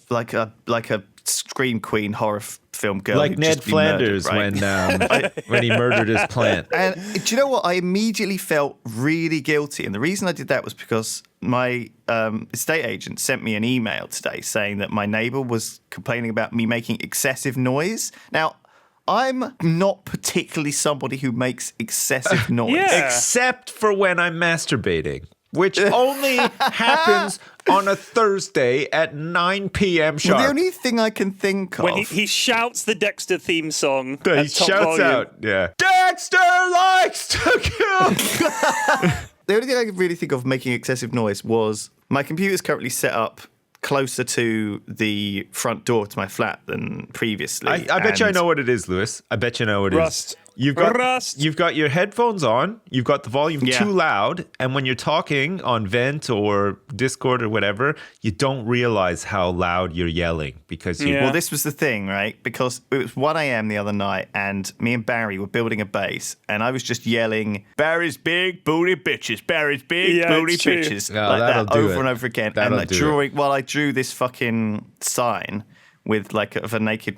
scream queen horror film girl, like Ned Flanders murdered, right? when he murdered his plant. And do you know what? I immediately felt really guilty, and the reason I did that was because my estate agent sent me an email today saying that my neighbour was complaining about me making excessive noise. Now, I'm not particularly somebody who makes excessive noise. Except for when I'm masturbating, which only happens on a Thursday at 9 p.m. sharp. Well, the only thing I can think of... When he shouts the Dexter theme song He at top shouts volume. out, Dexter likes to kill. The only thing I could really think of making excessive noise was my computer's currently set up closer to the front door to my flat than previously. I bet you I know what it is, Lewis. I bet you know what it is. Rust. You've got your headphones on, you've got the volume too loud, and when you're talking on Vent or Discord or whatever, you don't realize how loud you're yelling because you... Well, this was the thing, right? Because it was 1 a.m. the other night, and me and Barry were building a base, and I was just yelling, Barry's big booty bitches, Barry's big booty bitches, like that over and over again. And like while I drew this fucking sign with like of a naked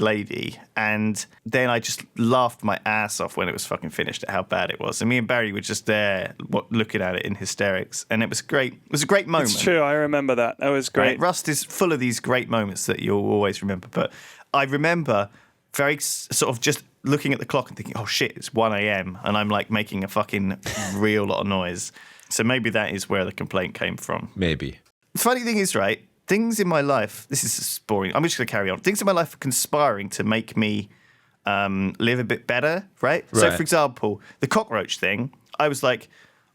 lady, and then I just laughed my ass off when it was fucking finished at how bad it was. And me and Barry were just there looking at it in hysterics, and it was great. It was a great moment. It's true, I remember that. That was great. Right? Rust is full of these great moments that you'll always remember. But I remember very sort of just looking at the clock and thinking, oh shit, it's 1 a.m. and I'm like making a fucking real lot of noise. So maybe that is where the complaint came from. Maybe. The funny thing is, right, things in my life, this is just boring, I'm just going to carry on. Things in my life are conspiring to make me live a bit better, right? So, for example, the cockroach thing, I was like,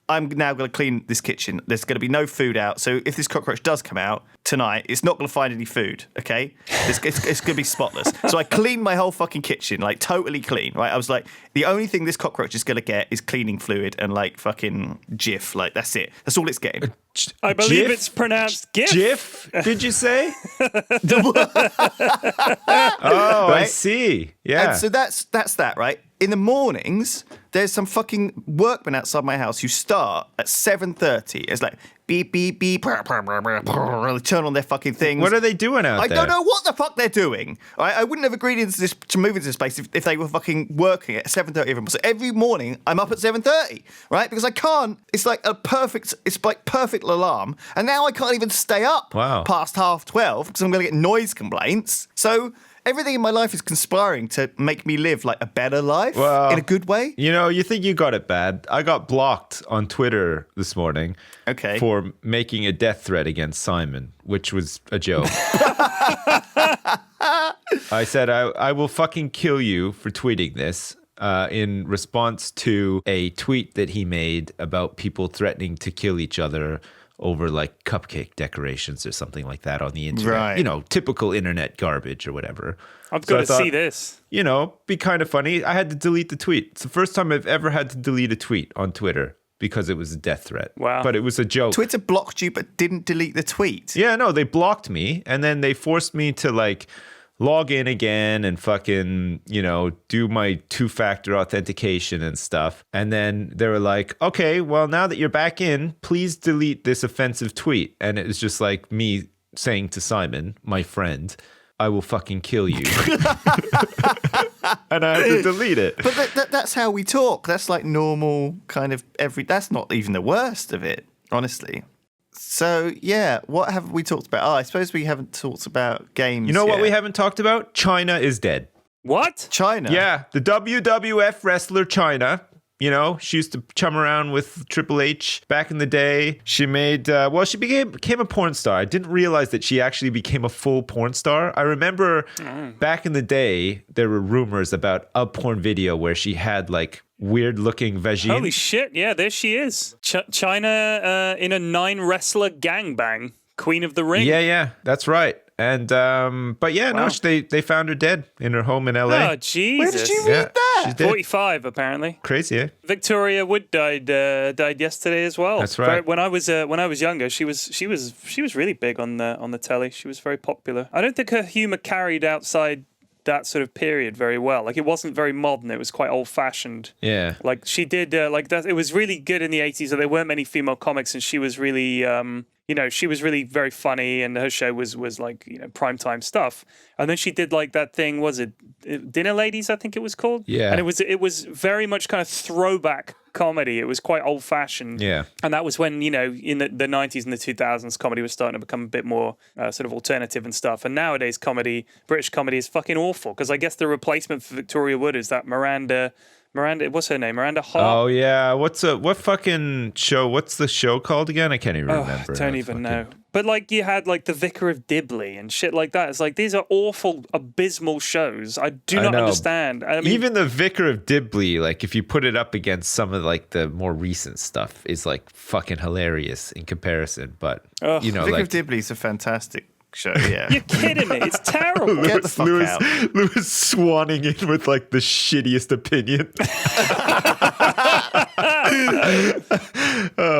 I'm now going to clean this kitchen. There's going to be no food out. So if this cockroach does come out tonight, it's not going to find any food, okay? It's going to be spotless. So I cleaned my whole fucking kitchen, like totally clean, right? I was like, the only thing this cockroach is going to get is cleaning fluid and like fucking Jif. Like, that's it. That's all it's getting. I believe it's pronounced GIF. GIF, did you say? I see. Yeah. And so that's that, right? In the mornings, there's some fucking workmen outside my house who start at 7:30. It's like beep, beep, beep, brr, brr, brr, brr, brr, they turn on their fucking things. What are they doing out there? I don't know what the fuck they're doing. I wouldn't have agreed to move into this place if they were fucking working at 7:30 every morning. So every morning, I'm up at 7:30, right? Because I can't. It's like perfect alarm. And now I can't even stay up past 12:30 because I'm going to get noise complaints. So everything in my life is conspiring to make me live like a better life in a good way. You know, you think you got it bad. I got blocked on Twitter this morning for making a death threat against Simon, which was a joke. I said, I will fucking kill you for tweeting this. In response to a tweet that he made about people threatening to kill each other over like cupcake decorations or something like that on the internet. Right. You know, typical internet garbage or whatever. I've got to see this. You know, be kind of funny. I had to delete the tweet. It's the first time I've ever had to delete a tweet on Twitter because it was a death threat. Wow. But it was a joke. Twitter blocked you but didn't delete the tweet. Yeah, no, they blocked me and then they forced me to like log in again and fucking, you know, do my two-factor authentication and stuff. And then they were like, okay, well, now that you're back in, please delete this offensive tweet. And it was just like me saying to Simon, my friend, I will fucking kill you. And I had to delete it. But that's how we talk. That's like normal kind of that's not even the worst of it, honestly. So, yeah, what have we talked about? I suppose we haven't talked about games. You know what yet. we haven't talked about? China is dead. What? China? Yeah, the WWF wrestler China. You know, she used to chum around with Triple H back in the day. She made, she became a porn star. I didn't realize that she actually became a full porn star. I remember back in the day, there were rumors about a porn video where she had like weird looking vagine. Holy shit, yeah, there she is. China in a 9-wrestler gangbang. Queen of the Ring. Yeah, that's right. And but yeah, Wow. no, they found her dead in her home in LA. Oh, Jesus. Where did you read that? She's dead. 45, apparently. Crazy, eh? Victoria Wood died yesterday as well. That's right. When I was younger, she was really big on the telly. She was very popular. I don't think her humor carried outside that sort of period very well. Like, it wasn't very modern. It was quite old fashioned. Yeah. Like, she did like that. It was really good in the 80s. So there weren't many female comics, and she was really she was really very funny, and her show was like, primetime stuff. And then she did like that thing, was it Dinner Ladies, I think it was called? Yeah. And it was very much kind of throwback comedy. It was quite old fashioned. Yeah. And that was when, in the 90s and the 2000s, comedy was starting to become a bit more sort of alternative and stuff. And nowadays British comedy is fucking awful, because I guess the replacement for Victoria Wood is that Miranda, what's her name? Miranda Hart? Oh yeah, what's the show called again? I can't even remember. I don't even know. But like, you had like The Vicar of Dibley and shit like that. It's like, these are awful, abysmal shows. I do not understand. I mean, even The Vicar of Dibley, like if you put it up against some of like the more recent stuff, is like fucking hilarious in comparison. But The Vicar of Dibley's a fantastic show, yeah. You're kidding me. It's terrible. Get the fuck out. Lewis swanning in with like the shittiest opinion.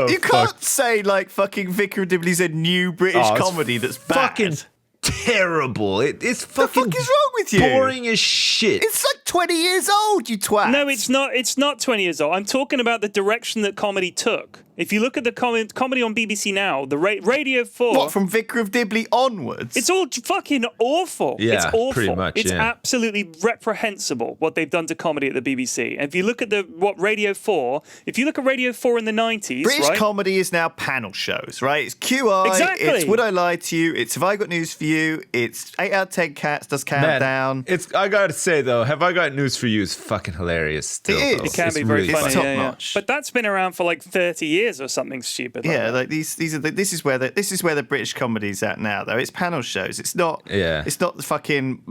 You can't say like fucking Vicar of Dibley's a new British comedy that's bad. Fucking terrible. It's fucking. What the fuck is wrong with you? Boring as shit. It's like 20 years old, you twat. No, it's not. It's not 20 years old. I'm talking about the direction that comedy took. If you look at the comedy on BBC Now, the Radio 4... What, from Vicar of Dibley onwards? It's all fucking awful. Yeah, it's awful. pretty much, It's yeah. absolutely reprehensible what they've done to comedy at the BBC. And if you look at Radio 4, if you look at Radio 4 in the 90s, British right? comedy is now panel shows, right? It's QI, Exactly. it's Would I Lie to You, it's Have I Got News for You, it's 8 out of 10 Cats does Countdown. I gotta say though, Have I Got News for You is fucking hilarious still. It is. Though. It can It's be very really funny. top Yeah. notch. But that's been around for like 30 years or something stupid. Yeah, that. like this is where the British comedy's at now, though. It's panel shows. It's not. Yeah. It's not the fucking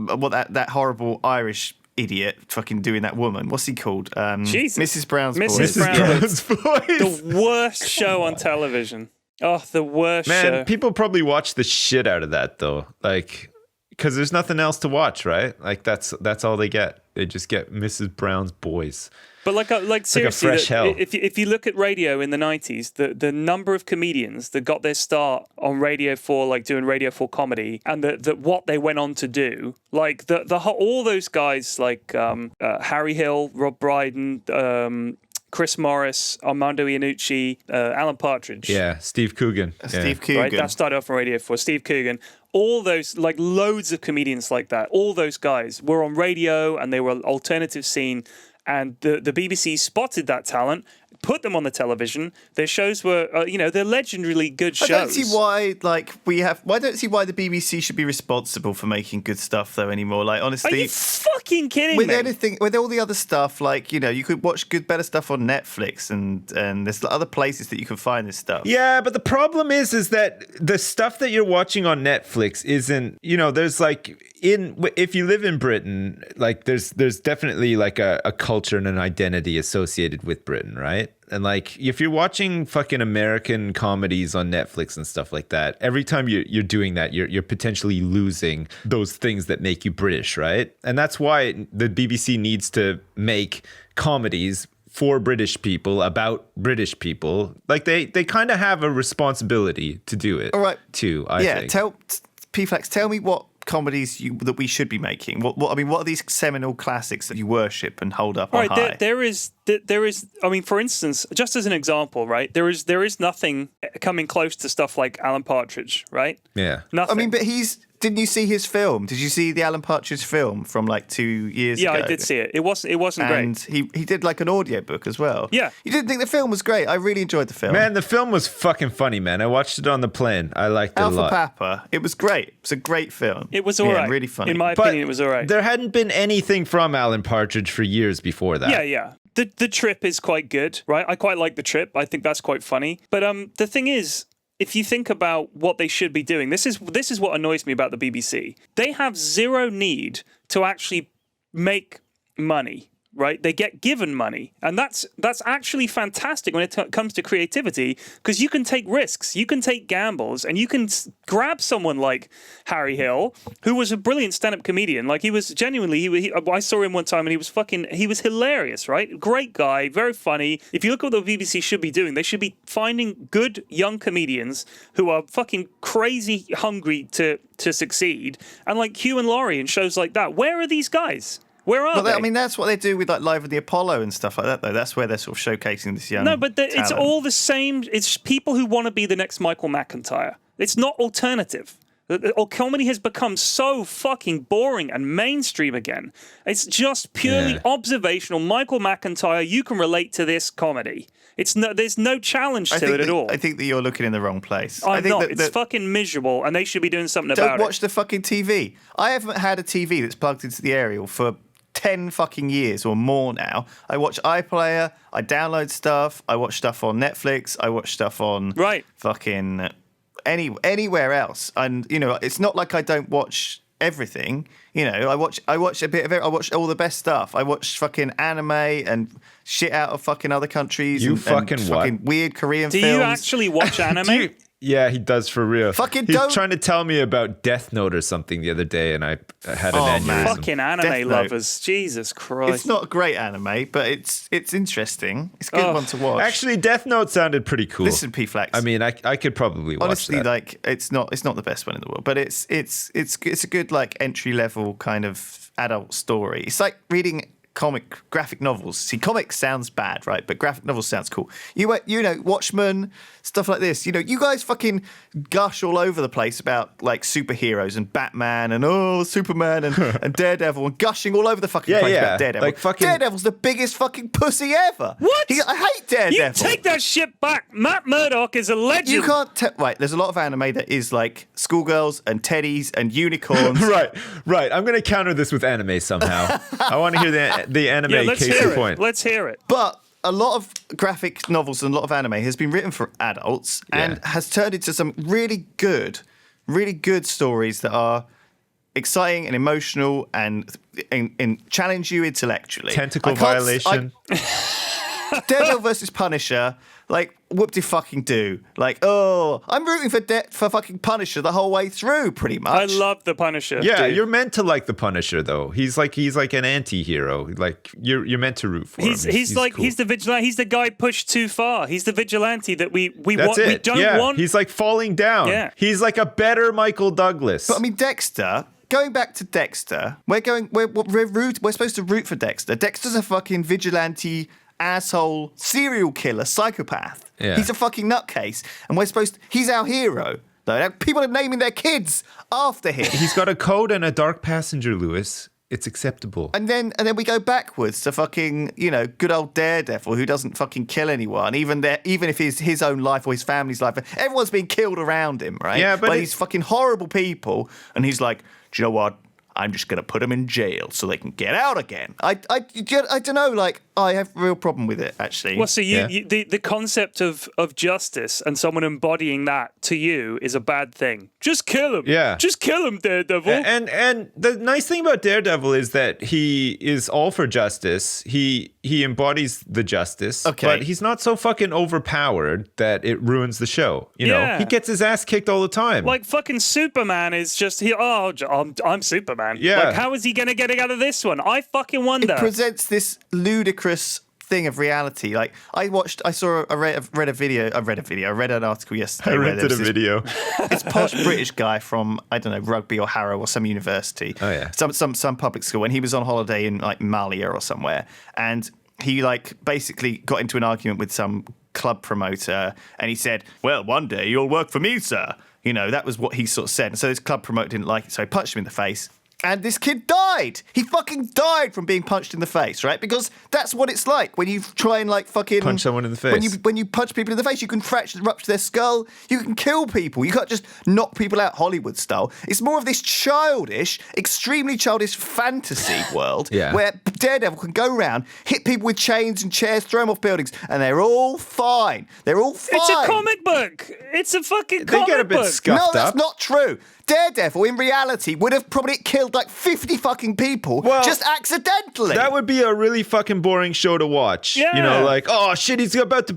that horrible Irish idiot fucking doing that woman. What's he called? Jesus. Mrs. Brown's Mrs. Boys. Brown's Brown's Boys. The worst show on television. Oh, the worst Man, show. people probably watch the shit out of that though. Like, because there's nothing else to watch, right? Like that's all they get. They just get Mrs. Brown's Boys. But like seriously, fresh hell. if you look at radio in the 90s, the number of comedians that got their start on Radio 4, like doing Radio 4 comedy, and what they went on to do, like all those guys like Harry Hill, Rob Brydon, Chris Morris, Armando Iannucci, Alan Partridge. Yeah, Steve Coogan. Steve Coogan. Right, that started off on Radio 4. Steve Coogan. All those, like loads of comedians like that, all those guys were on radio and they were alternative scene. And the BBC spotted that talent, put them on the television. Their shows were, they're legendarily good shows. I don't see why, I don't see why the BBC should be responsible for making good stuff though anymore. Like, honestly, are you fucking kidding with me? anything, with all the other stuff, you could watch better stuff on Netflix, and there's other places that you can find this stuff. Yeah, but the problem is that the stuff that you're watching on Netflix isn't, there's if you live in Britain, like there's definitely like a culture and an identity associated with Britain, right? And like if you're watching fucking American comedies on Netflix and stuff like that, every time you're doing that, you're potentially losing those things that make you British, right? And that's why the BBC needs to make comedies for British people about British people. Like they kind of have a responsibility to do it. All right. Too, I think. P-Flex, tell me what comedies that we should be making. What are these seminal classics that you worship and hold up on high? There is. I mean, for instance, just as an example, right? There is nothing coming close to stuff like Alan Partridge, right? Yeah. Nothing. I mean, but didn't you see his film? Did you see the Alan Partridge film from like 2 years ago? Yeah, I did see it. It wasn't great. And he did like an audiobook as well. Yeah. You didn't think the film was great? I really enjoyed the film. Man, the film was fucking funny, man. I watched it on the plane. I liked it a lot. Alpha Papa. It was great. It's a great film. It was all right. Really funny. In my opinion, it was all right. There hadn't been anything from Alan Partridge for years before that. Yeah. The Trip is quite good, right? I quite like The Trip. I think that's quite funny. But the thing is, if you think about what they should be doing, this is what annoys me about the BBC. They have zero need to actually make money, right? They get given money. And that's actually fantastic when it comes to creativity, because you can take risks, you can take gambles, and you can grab someone like Harry Hill, who was a brilliant stand-up comedian. Like, he was genuinely, I saw him one time and he was hilarious, right? Great guy, very funny. If you look at what the BBC should be doing, they should be finding good young comedians who are fucking crazy hungry to succeed. And like Hugh and Laurie and shows like that. Where are these guys? Where are they? I mean, that's what they do with like Live at the Apollo and stuff like that, though. That's where they're sort of showcasing this young it's all the same. It's people who want to be the next Michael McIntyre. It's not alternative. Comedy has become so fucking boring and mainstream again. It's just purely observational. Michael McIntyre, you can relate to this comedy. There's no challenge to it at all. I think that you're looking in the wrong place. I'm think not. It's fucking miserable, and they should be doing something about it. Don't watch the fucking TV. I haven't had a TV that's plugged into the aerial for 10 fucking years or more now. I watch iPlayer, I download stuff, I watch stuff on Netflix, I watch stuff on fucking anywhere else. And, it's not like I don't watch everything. I watch a bit of it. I watch all the best stuff. I watch fucking anime and shit out of fucking other countries. You and fucking weird Korean films. Do you actually watch anime? Yeah, he does for real. He's don't trying to tell me about Death Note or something the other day, and I had an aneurysm. Fucking anime lovers. Jesus Christ. It's not a great anime, but it's interesting. It's a good one to watch. Actually, Death Note sounded pretty cool. Listen, P-Flex. I mean, I could probably watch honestly, that. like it's not the best one in the world, but it's a good like entry level kind of adult story. It's like reading graphic novels. See, comics sounds bad, right? But graphic novels sounds cool. Watchmen, stuff like this. You guys fucking gush all over the place about like superheroes and Batman and Superman and Daredevil and gushing all over the fucking place about Daredevil. Like Daredevil's the biggest fucking pussy ever. What? I hate Daredevil. You take that shit back. Matt Murdock is a legend. You can't right. There's a lot of anime that is like schoolgirls and teddies and unicorns. Right. I'm going to counter this with anime somehow. I want to hear the anime case in point. Let's hear it. But a lot of graphic novels and a lot of anime has been written for adults and has turned into some really good stories that are exciting and emotional and challenge you intellectually. Tentacle violation. Daredevil versus Punisher. Like, whoop-de-fucking-do. Like, I'm rooting for fucking Punisher the whole way through, pretty much. I love the Punisher. Yeah, dude. you're meant to like the Punisher, though. He's like an anti-hero. Like, you're meant to root for him. He's cool. He's the vigilante. He's the guy pushed too far. He's the vigilante that we That's want. it. We don't want. He's like falling down. Yeah. He's like a better Michael Douglas. But I mean, Dexter. Going back to Dexter, we're supposed to root for Dexter. Dexter's a fucking vigilante asshole serial killer psychopath. Yeah. He's a fucking nutcase, and he's our hero. Though people are naming their kids after him. He's got a code and a dark passenger, Lewis. It's acceptable. And then we go backwards to fucking, good old Daredevil who doesn't fucking kill anyone, even if his own life or his family's life. Everyone's being killed around him, right? Yeah, but by these fucking horrible people. And he's like, do you know what? I'm just going to put them in jail so they can get out again. I don't know, like, I have a real problem with it, actually. Well, so the concept of justice and someone embodying that to you is a bad thing. Just kill him. Yeah. Just kill him, Daredevil. And the nice thing about Daredevil is that he is all for justice. He embodies the justice. Okay. But he's not so fucking overpowered that it ruins the show. You know, he gets his ass kicked all the time. Like fucking Superman is just I'm Superman. Yeah. Like, how is he going to get out of this one? I fucking wonder. It presents this ludicrous thing of reality. Like, I read an article yesterday. I rented a video. This posh British guy from, I don't know, Rugby or Harrow or some university. Oh, yeah. Some public school. And he was on holiday in, like, Malia or somewhere. And he, like, basically got into an argument with some club promoter. And he said, well, one day you'll work for me, sir. That was what he sort of said. And so this club promoter didn't like it, so he punched him in the face. And this kid died. He fucking died from being punched in the face, right? Because that's what it's like when you try and like fucking punch someone in the face. When you punch people in the face, you can rupture their skull. You can kill people. You can't just knock people out Hollywood style. It's more of this childish, extremely childish fantasy world where Daredevil can go around, hit people with chains and chairs, throw them off buildings, and they're all fine. They're all fine. It's a comic book. It's a fucking comic book. They get a bit scuffed up. No, that's not true. Daredevil, in reality, would have probably killed like 50 fucking people just accidentally. That would be a really fucking boring show to watch. Yeah. Like, oh shit, he's about to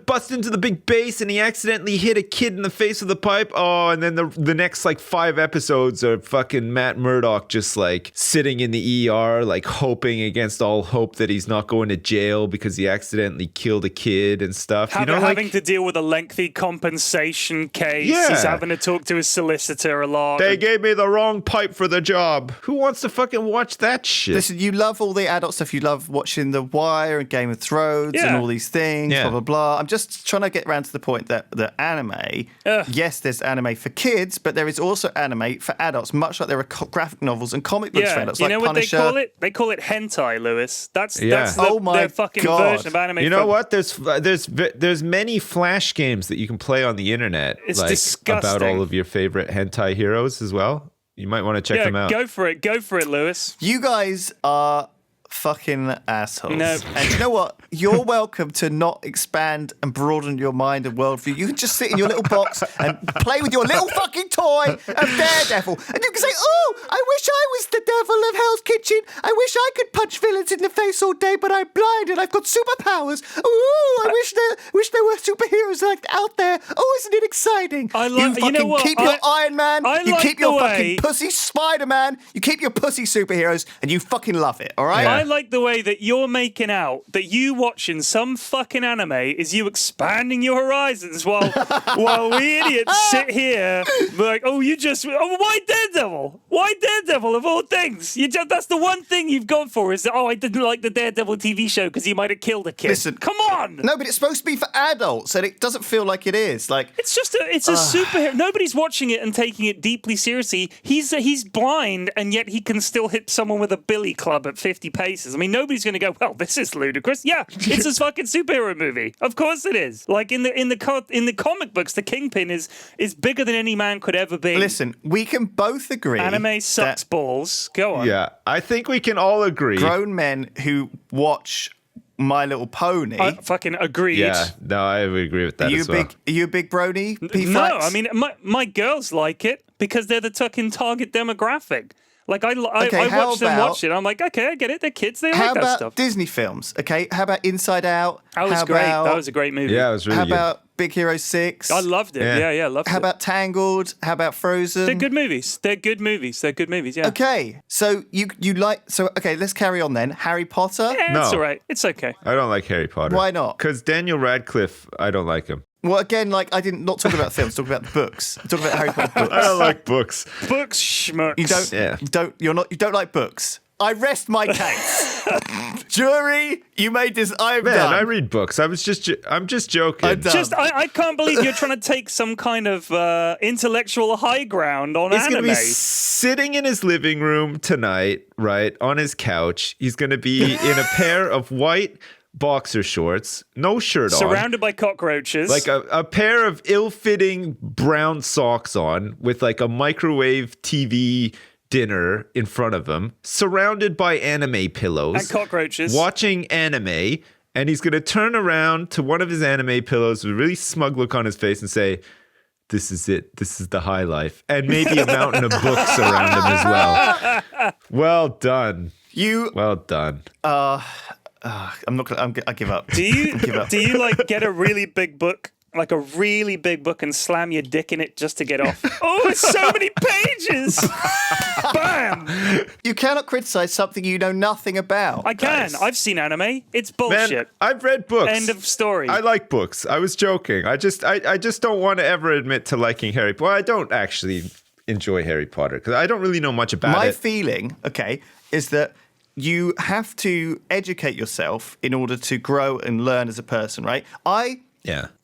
bust into the big base and he accidentally hit a kid in the face with a pipe. Oh, and then the next like 5 episodes are fucking Matt Murdock just like sitting in the ER, like hoping against all hope that he's not going to jail because he accidentally killed a kid and stuff. Having to deal with a lengthy compensation case. Yeah. He's having to talk to his solicitor a lot. They gave me the wrong pipe for the job. Who wants to fucking watch that shit? Listen, you love all the adult stuff. You love watching The Wire and Game of Thrones and all these things, blah, blah, blah. I'm just trying to get around to the point that the anime, yes, there's anime for kids, but there is also anime for adults, much like there are graphic novels and comic books for adults. You like know what Punisher. they call it? They call it hentai, Lewis. That's their fucking version of anime. You know what? There's many Flash games that you can play on the internet. It's like, disgusting. About all of your favorite hentai heroes as well. You might want to check them out. Go for it, Lewis. You guys are fucking assholes. No. And you know what? You're welcome to not expand and broaden your mind and worldview. You can just sit in your little box and play with your little fucking toy of Daredevil. And you can say, oh, I wish I was the devil of Hell's Kitchen. I wish I could punch villains in the face all day, but I'm blind and I've got superpowers. Ooh, I wish there were superheroes like out there. Oh, isn't it exciting? Keep your Iron Man. You keep your fucking pussy Spider-Man. You keep your pussy superheroes and you fucking love it, all right? Yeah. I like the way that you're making out that you watching some fucking anime is you expanding your horizons while we idiots sit here like, why Daredevil? Why Daredevil of all things? That's the one thing you've gone for is that, I didn't like the Daredevil TV show because he might have killed a kid. Listen, come on! No, but it's supposed to be for adults and it doesn't feel like it is. Like it's a superhero. Nobody's watching it and taking it deeply seriously. He's blind and yet he can still hit someone with a billy club at 50 paces. I mean, nobody's going to go, well, this is ludicrous. Yeah, it's a fucking superhero movie. Of course it is. Like in the comic books, the Kingpin is bigger than any man could ever be. Listen, we can both agree. Anime sucks balls. Go on. Yeah, I think we can all agree. Grown men who watch My Little Pony. I fucking agreed. Yeah, no, I would agree with that as well. Are you a big brony? No, I mean, my girls like it because they're the fucking target demographic. Like, I watch them watch it. I'm like, okay, I get it. They're kids. They like that stuff. How about Disney films? Okay, how about Inside Out? That was great. That was a great movie. Yeah, it was really good. How about Big Hero 6? I loved it. Yeah, loved it. How about Tangled? How about Frozen? They're good movies. Yeah. Okay, so you like... So, okay, let's carry on then. Harry Potter? Yeah, it's all right. It's okay. I don't like Harry Potter. Why not? Because Daniel Radcliffe, I don't like him. Well, again, like, I didn't not talk about films, talk about the books. I'm talking about Harry Potter books. I don't like books. Books, schmucks. You don't like books. I rest my case. Jury, you made this. I'm Man, done. I read books. I'm just joking. I'm done. I can't believe you're trying to take some kind of intellectual high ground on He's anime. going to be sitting in his living room tonight, right, on his couch. He's going to be in a pair of white boxer shorts, no shirt on. Surrounded by cockroaches. Like a pair of ill-fitting brown socks on with like a microwave TV dinner in front of him, surrounded by anime pillows. And cockroaches. Watching anime. And he's going to turn around to one of his anime pillows with a really smug look on his face and say, this is it. This is the high life. And maybe a mountain of books around him as well. Well done. Well done. I'm not gonna. I give up. Do you like get a really big book, like a really big book, and slam your dick in it just to get off? Oh, it's so many pages! Bam! You cannot criticize something you know nothing about. I can. I've seen anime. It's bullshit. Man, I've read books. End of story. I like books. I was joking. I just don't want to ever admit to liking Harry Potter. Well, I don't actually enjoy Harry Potter because I don't really know much about it. My feeling, is that you have to educate yourself in order to grow and learn as a person, right? I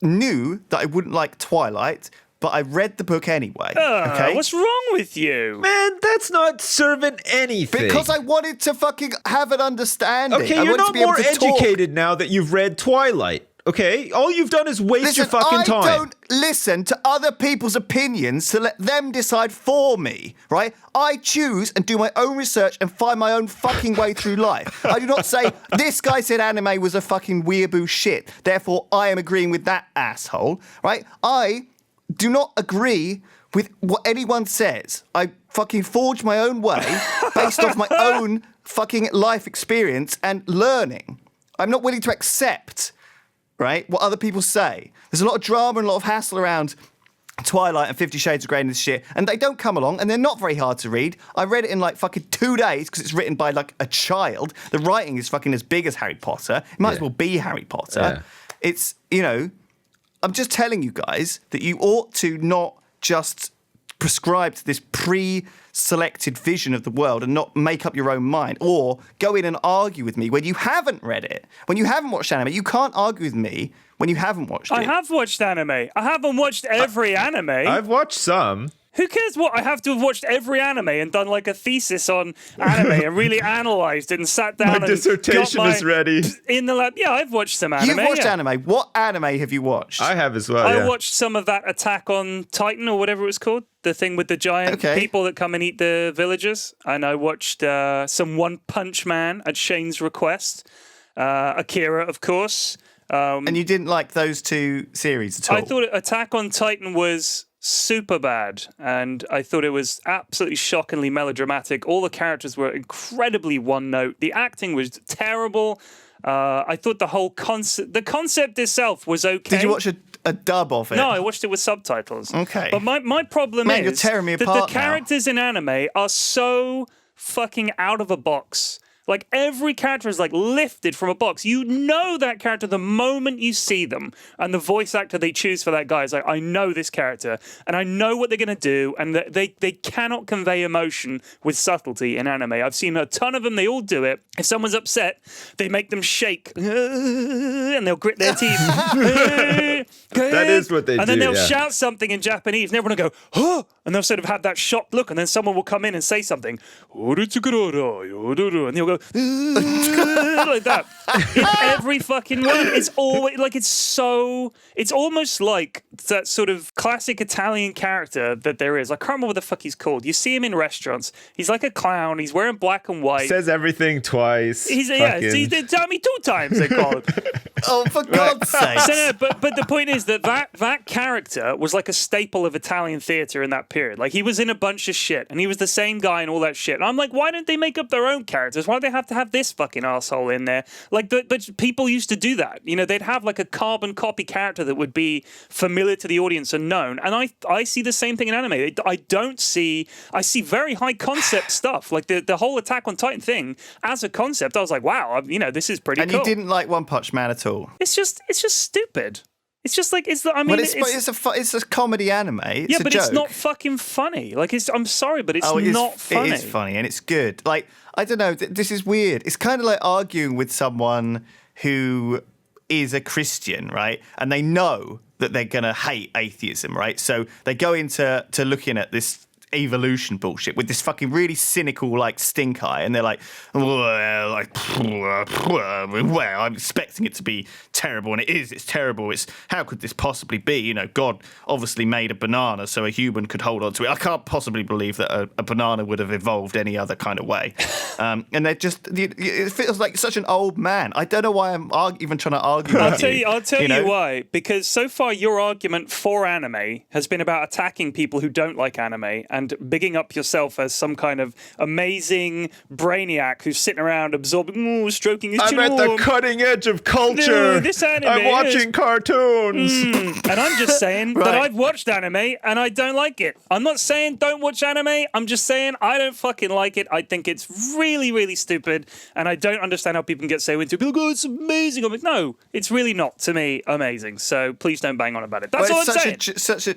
knew that I wouldn't like Twilight, but I read the book anyway. What's wrong with you? Man, that's not serving anything. Because I wanted to fucking have an understanding. Okay, I you're wanted not to be able more to talk. educated now that you've read Twilight. Okay? All you've done is waste your fucking time. I don't listen to other people's opinions to let them decide for me, right? I choose and do my own research and find my own fucking way through life. I do not say, this guy said anime was a fucking weeaboo shit, therefore I am agreeing with that asshole, right? I do not agree with what anyone says. I fucking forge my own way based off my own fucking life experience and learning. I'm not willing to accept, right, what other people say. There's a lot of drama and a lot of hassle around Twilight and 50 Shades of Grey and this shit, and they don't come along, and they're not very hard to read. I read it in like fucking 2 days because it's written by like a child. The writing is fucking as big as Harry Potter. It might as well be Harry Potter. Yeah. It's, I'm just telling you guys that you ought to not just prescribe to this pre-selected vision of the world and not make up your own mind or go in and argue with me when you haven't read it. When you haven't watched anime, you can't argue with me when you haven't watched it. I have watched anime. I haven't watched every anime. I've watched some. Who cares what? I have to have watched every anime and done like a thesis on anime and really analysed it and sat down and dissertation is ready. In the lab. Yeah, I've watched some anime. You've watched anime. What anime have you watched? I have as well, I watched some of that Attack on Titan or whatever it was called. The thing with the giant people that come and eat the villagers. And I watched some One Punch Man at Shane's request. Akira, of course. And you didn't like those two series at all? I thought Attack on Titan was super bad, and I thought it was absolutely shockingly melodramatic. All the characters were incredibly one note. The acting was terrible. I thought the whole concept itself was okay. Did you watch a dub of it? No, I watched it with subtitles. Okay. But my problem Man, you're is tearing me that apart the characters in anime are so fucking out of a box. Like, every character is, like, lifted from a box. You know that character the moment you see them. And the voice actor they choose for that guy is like, I know this character. And I know what they're going to do. And they cannot convey emotion with subtlety in anime. I've seen a ton of them. They all do it. If someone's upset, they make them shake. And they'll grit their teeth. That is what they do, And then they'll shout something in Japanese. And everyone will go, huh? And they'll sort of have that shocked look. And then someone will come in and say something. And they'll go, like that. In every fucking one. It's always like it's almost like that sort of classic Italian character that there is. I can't remember what the fuck he's called. You see him in restaurants. He's like a clown. He's wearing black and white. Says everything twice. He did tell me 2 times, they call him. Oh, for God's sake. So, no, but the point is that character was like a staple of Italian theatre in that period. Like, he was in a bunch of shit, and he was the same guy and all that shit. And I'm like, why don't they make up their own characters? Why do they have to have this fucking asshole in there? Like, but people used to do that. You know, they'd have like a carbon copy character that would be familiar to the audience and known. And I see the same thing in anime. I see very high concept stuff. Like the whole Attack on Titan thing as a concept. I was like, wow, this is pretty cool. And you didn't like One Punch Man at all? It's just stupid. It's just like I mean, it's a comedy anime. It's but a joke. it's not fucking funny. Like I'm sorry, but it's not funny. It is funny and it's good. Like I don't know. This is weird. It's kind of like arguing with someone who is a Christian, right? And they know that they're gonna hate atheism, right? So they go into looking at this evolution bullshit with this fucking really cynical like stink eye, and they're like, well, I'm expecting it to be terrible, and it's terrible. It's how could this possibly be? You know, God obviously made a banana so a human could hold on to it. I can't possibly believe that a banana would have evolved any other kind of way. And they're just, it feels like such an old man. I don't know why I'm even trying to argue. I'll tell you why. Because so far your argument for anime has been about attacking people who don't like anime and bigging up yourself as some kind of amazing brainiac who's sitting around absorbing, stroking his chin. I'm at the cutting edge of culture. This anime I'm watching cartoons. And I'm just saying that I've watched anime and I don't like it. I'm not saying don't watch anime. I'm just saying I don't fucking like it. I think it's really, really stupid, and I don't understand how people can get so into it. People go, it's amazing. I'm like, no, it's really not, to me, amazing. So please don't bang on about it. That's all I'm saying. Such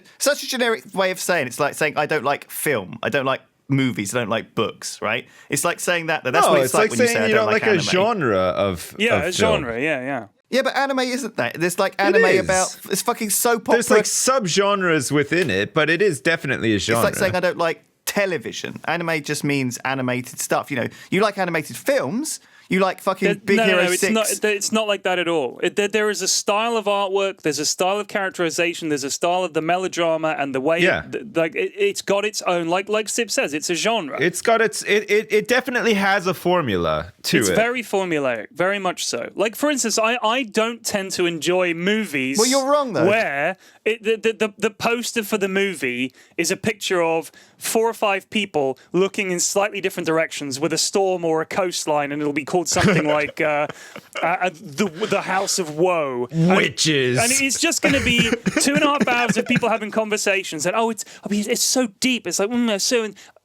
a generic way of saying it. It's like saying I don't like film. I don't like movies. I don't like books. Right? It's like saying that. That's what it's like when you say I don't like anime. A genre of a film. genre. Yeah. Yeah, but anime isn't that. There's like anime about it's fucking soap opera. There's like subgenres within it, but it is definitely a genre. It's like saying I don't like television. Anime just means animated stuff. You know, you like animated films. You like fucking Big Hero 6. It's not like that at all. There is a style of artwork. There's a style of characterization. There's a style of the melodrama and the way. Yeah. It's got its own. Like Sip says, it's a genre. It's got its. It definitely has a formula to it. It's very formulaic, very much so. Like for instance, I don't tend to enjoy movies. Well, you're wrong though. Where the poster for the movie is a picture of 4 or 5 people looking in slightly different directions with a storm or a coastline, and it'll be called something like the House of Woe. Witches. And it's just going to be 2.5 hours of people having conversations, and it's so deep. It's like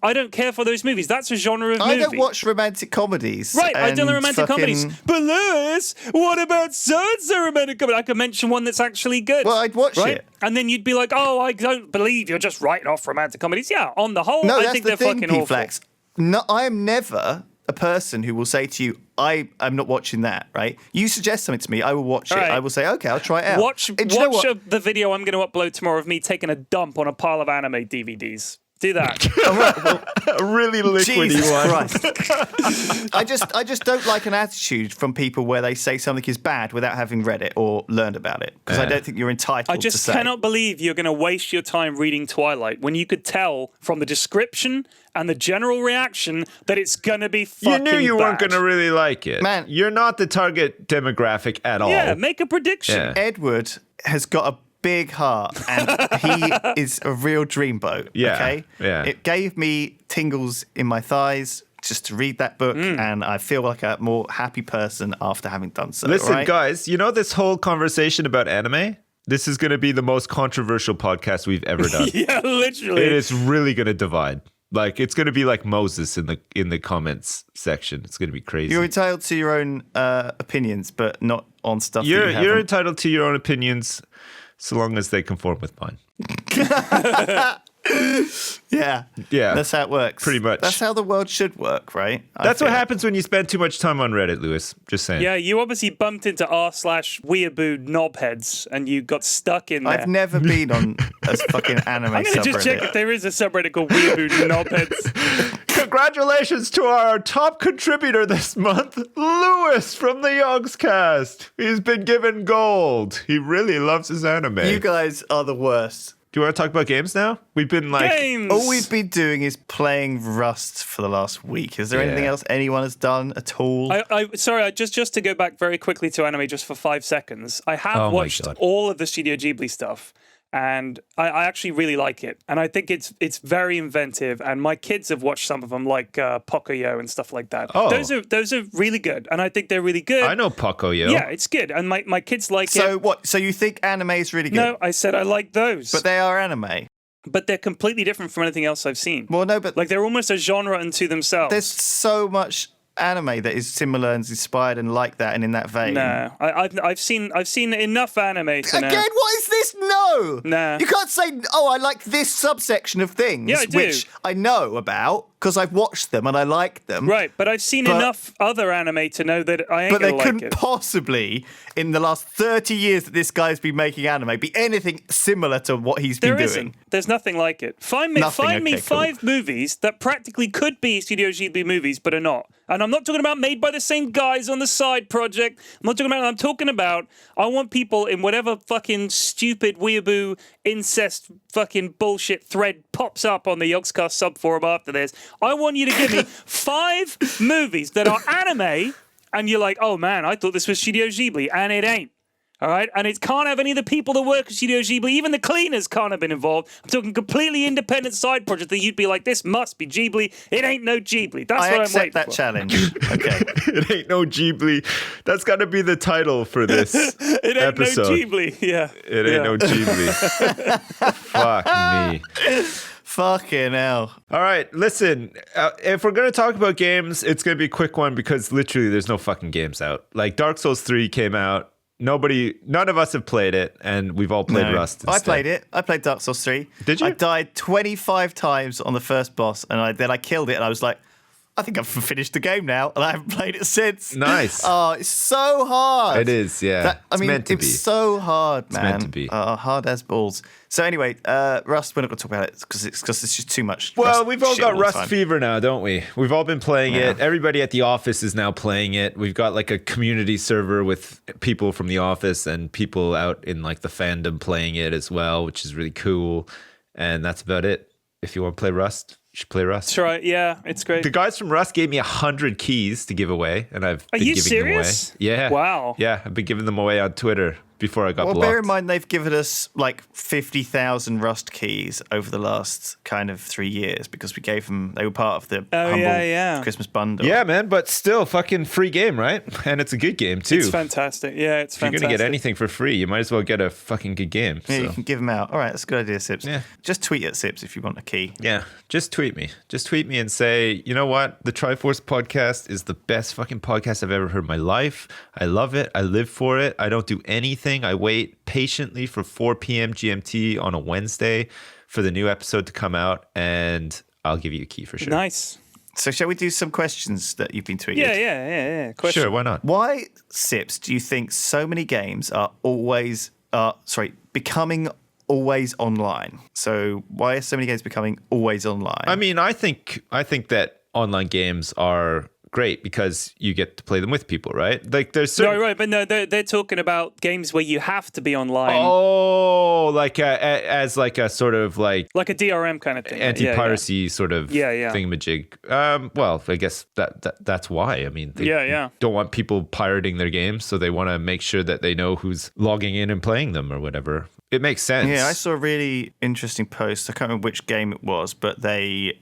I don't care for those movies. That's a genre of movie. I don't watch romantic comedies. Right, I don't like romantic comedies. But Lewis, what about so-and-so romantic comedy? I could mention one that's actually good. Well, I'd watch it. And then you'd be like, oh, I don't believe you're just writing off romantic comedies. Yeah, on the whole, I think they're fucking awful. Flax. No, I am never a person who will say to you, I am not watching that, right? You suggest something to me, I will watch it. Right. I will say, okay, I'll try it out. Watch the video I'm going to upload tomorrow of me taking a dump on a pile of anime DVDs. Do that. A really liquidy one. Christ. I just don't like an attitude from people where they say something is bad without having read it or learned about it. Because I don't think you're entitled to say. I just cannot believe you're going to waste your time reading Twilight when you could tell from the description and the general reaction that it's going to be fucking bad. You knew you weren't going to really like it. Man. You're not the target demographic at all. Yeah, make a prediction. Yeah. Edward has got a big heart, and he is a real dreamboat. Yeah, okay, yeah. It gave me tingles in my thighs just to read that book, and I feel like a more happy person after having done so. Listen, guys, you know this whole conversation about anime? This is going to be the most controversial podcast we've ever done. Yeah, literally. It is really going to divide. Like, it's going to be like Moses in the comments section. It's going to be crazy. You're entitled to your own opinions, but not on stuff. You're entitled to your own opinions, so long as they conform with mine. Yeah. That's how it works. Pretty much. That's how the world should work, right? That's what happens when you spend too much time on Reddit, Lewis. Just saying. Yeah, you obviously bumped into r/weeaboo knobheads and you got stuck in there. I've never been on a fucking anime subreddit. I'm going to just check if there is a subreddit called weeaboo knobheads. Congratulations to our top contributor this month, Lewis from the Yogscast. He's been given gold. He really loves his anime. You guys are the worst. Do you want to talk about games now? We've been like... Games! All we've been doing is playing Rust for the last week. Is there anything else anyone has done at all? Sorry, just to go back very quickly to anime just for 5 seconds. I have watched all of the Studio Ghibli stuff. And I actually really like it. And I think it's very inventive. And my kids have watched some of them, like Pocoyo and stuff like that. Oh. Those are really good. And I think they're really good. I know Pocoyo. Yeah, it's good. And my kids like it. So what? So you think anime is really good? No, I said I like those. But they are anime. But they're completely different from anything else I've seen. Well, no, but... Like, they're almost a genre unto themselves. There's so much anime that is similar and inspired and like that and in that vein? No, I've seen enough anime to know. Again, what is this? No. Nah. You can't say, oh, I like this subsection of things, Yeah, I do. which I know about because I've watched them and I like them. Right, but I've seen enough other anime to know that I ain't But gonna they like couldn't it. possibly, in the last 30 years that this guy's been making anime, be anything similar to what he's been There doing. isn't. There's nothing like it. Find me Okay, cool. 5 movies that practically could be Studio Ghibli movies, but are not. And I'm not talking about made by the same guys on the side project. I'm talking about I want people in whatever fucking stupid weeaboo incest fucking bullshit thread pops up on the Yogscast subforum after this. I want you to give me 5 movies that are anime and you're like, oh man, I thought this was Studio Ghibli, and it ain't. All right, and it can't have any of the people that work at Studio Ghibli. Even the cleaners can't have been involved. I'm talking completely independent side project that you'd be like, this must be Ghibli. It ain't no Ghibli. That's what I'm waiting accept that for. challenge. Okay. It ain't no Ghibli. That's got to be the title for this It ain't episode. no Ghibli. Yeah. It ain't no Ghibli. Fuck me. Fucking hell. All right, listen. If we're gonna talk about games, it's gonna be a quick one because literally there's no fucking games out. Like Dark Souls 3 came out. None of us have played it, and we've all played Rust instead. I played it. I played Dark Souls 3. Did you? I died 25 times on the first boss, and then I killed it, and I was like, I think I've finished the game now, and I haven't played it since. Nice. Oh, it's so hard. It is, yeah. It's meant to be. It's so hard, man. It's meant to be. Hard as balls. So anyway, Rust, we're not going to talk about it because it's just too much. Well, Rust we've all shit got the Rust time. fever now, don't we? We've all been playing it. Everybody at the office is now playing it. We've got like a community server with people from the office and people out in like the fandom playing it as well, which is really cool. And that's about it. If you want to play Rust, you should play Rust. That's right. Yeah, it's great. The guys from Rust gave me 100 keys to give away, and I've been you giving serious? them away. Yeah. Wow. Yeah, I've been giving them away on Twitter before I got blocked. Bear in mind they've given us like 50,000 Rust keys over the last kind of 3 years because we gave them. They were part of the humble Christmas bundle. Yeah, man, but still, fucking free game, right? And it's a good game too. It's fantastic. Yeah, it's if you're fantastic. gonna get anything for free, you might as well get a fucking good game. Yeah, so. you can give them out. All right, that's a good idea, Sips. Yeah. Just tweet at Sips if you want a key. Yeah, just tweet me. Just tweet me and say, you know what? The Triforce podcast is the best fucking podcast I've ever heard in my life. I love it. I live for it. I don't do anything. I wait patiently for 4 p.m. GMT on a Wednesday for the new episode to come out, and I'll give you a key for sure. Nice. So shall we do some questions that you've been tweeted? Yeah. Question. Sure, why not? Why, Sips, do you think so many games are becoming always online? So why are so many games becoming always online? I mean, I think that online games are great because you get to play them with people, right? Like there's certain... Right, but no, they're talking about games where you have to be online. Oh, like as like a sort of like a DRM kind of thing. Anti-piracy sort of Yeah. thingamajig. Well, I guess that's why. I mean, they don't want people pirating their games, so they want to make sure that they know who's logging in and playing them or whatever. It makes sense. Yeah, I saw a really interesting post. I can't remember which game it was, but they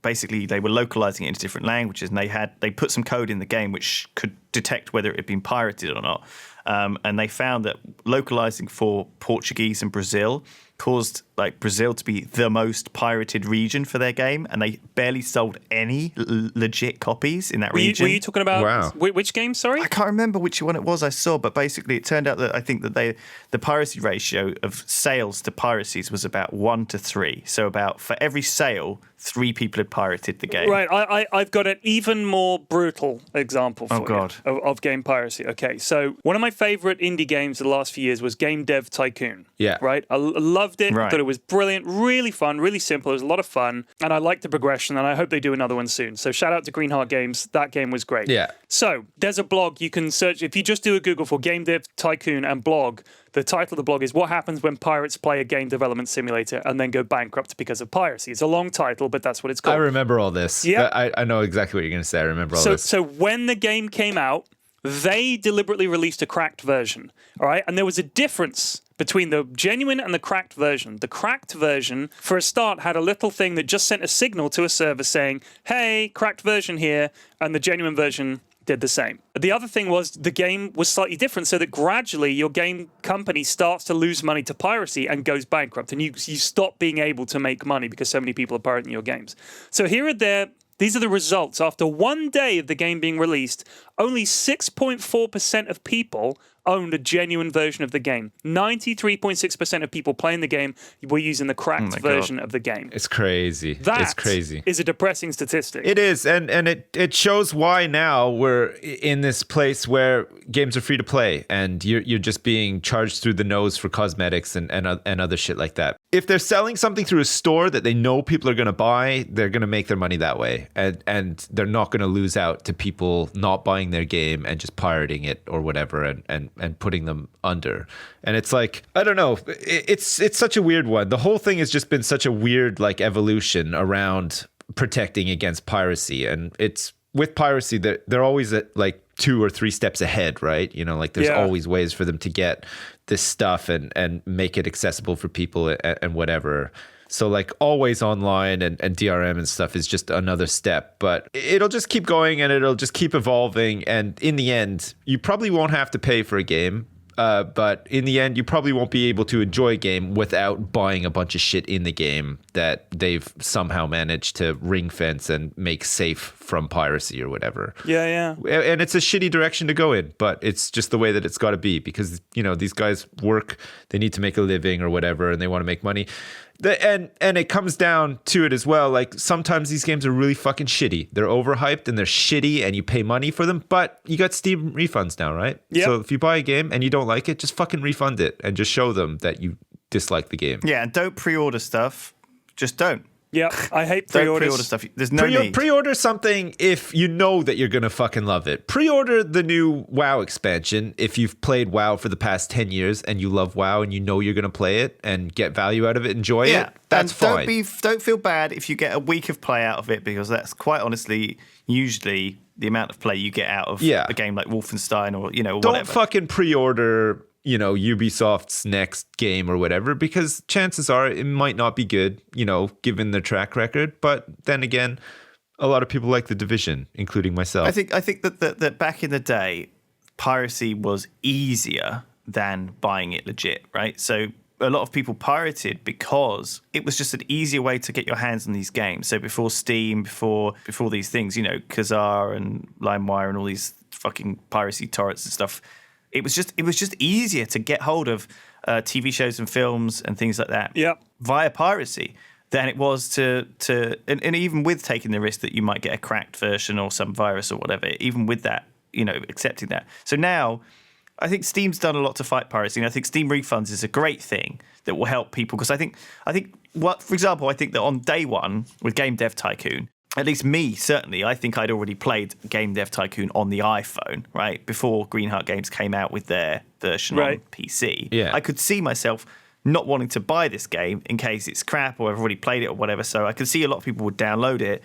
basically they were localizing it into different languages, and they put some code in the game which could detect whether it had been pirated or not. And they found that localizing for Portuguese and Brazil caused like Brazil to be the most pirated region for their game, and they barely sold any legit copies in that region. Were you talking about which game? Sorry, I can't remember which one it was I saw, but basically it turned out that I think that the piracy ratio of sales to piracies was about 1 to 3. So about for every sale, 3 people had pirated the game. Right, I've got an even more brutal example for you of game piracy. Okay, so one of my favorite indie games of the last few years was Game Dev Tycoon. Yeah. Right? I loved it. Right. Thought it was brilliant, really fun, really simple. It was a lot of fun, and I liked the progression, and I hope they do another one soon. So shout out to Greenheart Games. That game was great. Yeah. So there's a blog you can search. If you just do a Google for Game Dev Tycoon and blog, the title of the blog is What Happens When Pirates Play a Game Development Simulator and Then Go Bankrupt Because of Piracy. It's a long title, but that's what it's called. I remember all this. Yeah. I know exactly what you're going to say. I remember all this. So when the game came out, they deliberately released a cracked version. All right. And there was a difference between the genuine and the cracked version. The cracked version, for a start, had a little thing that just sent a signal to a server saying, hey, cracked version here. And the genuine version did the same. The other thing was the game was slightly different, so that gradually your game company starts to lose money to piracy and goes bankrupt, and you stop being able to make money because so many people are pirating your games. So here are These are the results. After 1 day of the game being released, only 6.4% of people owned a genuine version of the game. 93.6% of people playing the game were using the cracked version of the game. It's crazy. It's crazy. Is a depressing statistic. It is, and it shows why now we're in this place where games are free to play, and you're just being charged through the nose for cosmetics and other shit like that. If they're selling something through a store that they know people are going to buy, they're going to make their money that way, and they're not going to lose out to people not buying their game and just pirating it or whatever, and putting them under. And it's like, I don't know, it's such a weird one. The whole thing has just been such a weird like evolution around protecting against piracy, and it's with piracy they're always at like 2 or 3 steps ahead, right? You know, like there's always ways for them to get this stuff and make it accessible for people and whatever. So like always online and DRM and stuff is just another step, but it'll just keep going and it'll just keep evolving. And in the end, you probably won't have to pay for a game. But in the end, you probably won't be able to enjoy a game without buying a bunch of shit in the game that they've somehow managed to ring fence and make safe from piracy or whatever. Yeah. And it's a shitty direction to go in, but it's just the way that it's got to be because, you know, these guys work, they need to make a living or whatever, and they want to make money. And it comes down to it as well. Like sometimes these games are really fucking shitty. They're overhyped and they're shitty and you pay money for them, but you got Steam refunds now, right? Yep. So if you buy a game and you don't like it, just fucking refund it and just show them that you dislike the game. Yeah, and don't pre-order stuff. Just don't. Yeah, I hate Don't pre-orders. pre-order stuff. There's no need. Pre-order something if you know that you're going to fucking love it. Pre-order the new WoW expansion if you've played WoW for the past 10 years and you love WoW and you know you're going to play it and get value out of it, enjoy it. That's fine. Don't feel bad if you get a week of play out of it, because that's quite honestly usually the amount of play you get out of a game like Wolfenstein or, you know, whatever. Don't fucking pre-order, you know, Ubisoft's next game or whatever, because chances are it might not be good, you know, given their track record. But then again, a lot of people like The Division, including myself. I think that back in the day, piracy was easier than buying it legit, right? So a lot of people pirated because it was just an easier way to get your hands on these games. So before Steam, before these things, you know, Kazaa and LimeWire and all these fucking piracy torrents and stuff, it was just easier to get hold of TV shows and films and things like that via piracy than it was to and even with taking the risk that you might get a cracked version or some virus or whatever, even with that, you know, accepting that. So now I think Steam's done a lot to fight piracy, and I think Steam refunds is a great thing that will help people, because I think for example, I think that on day one with Game Dev Tycoon, at least me, certainly, I think I'd already played Game Dev Tycoon on the iPhone, right? Before Greenheart Games came out with their version on PC. Yeah. I could see myself not wanting to buy this game in case it's crap or I've already played it or whatever. So I could see a lot of people would download it,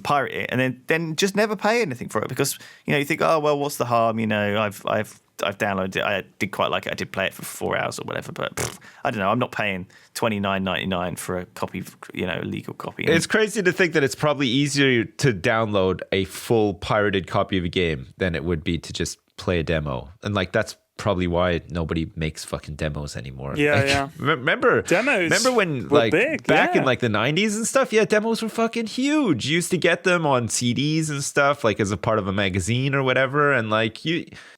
pirate it, and then just never pay anything for it, because, you know, you think, oh, well, what's the harm? You know, I've downloaded it. I did quite like it. I did play it for 4 hours or whatever. But I don't know. I'm not paying $29.99 for a copy, you know, a legal copy. It's crazy to think that it's probably easier to download a full pirated copy of a game than it would be to just play a demo. And like that's probably why nobody makes fucking demos anymore. Remember when like big, back in like the 90s and stuff? Yeah, demos were fucking huge. You used to get them on CDs and stuff, like as a part of a magazine or whatever, and like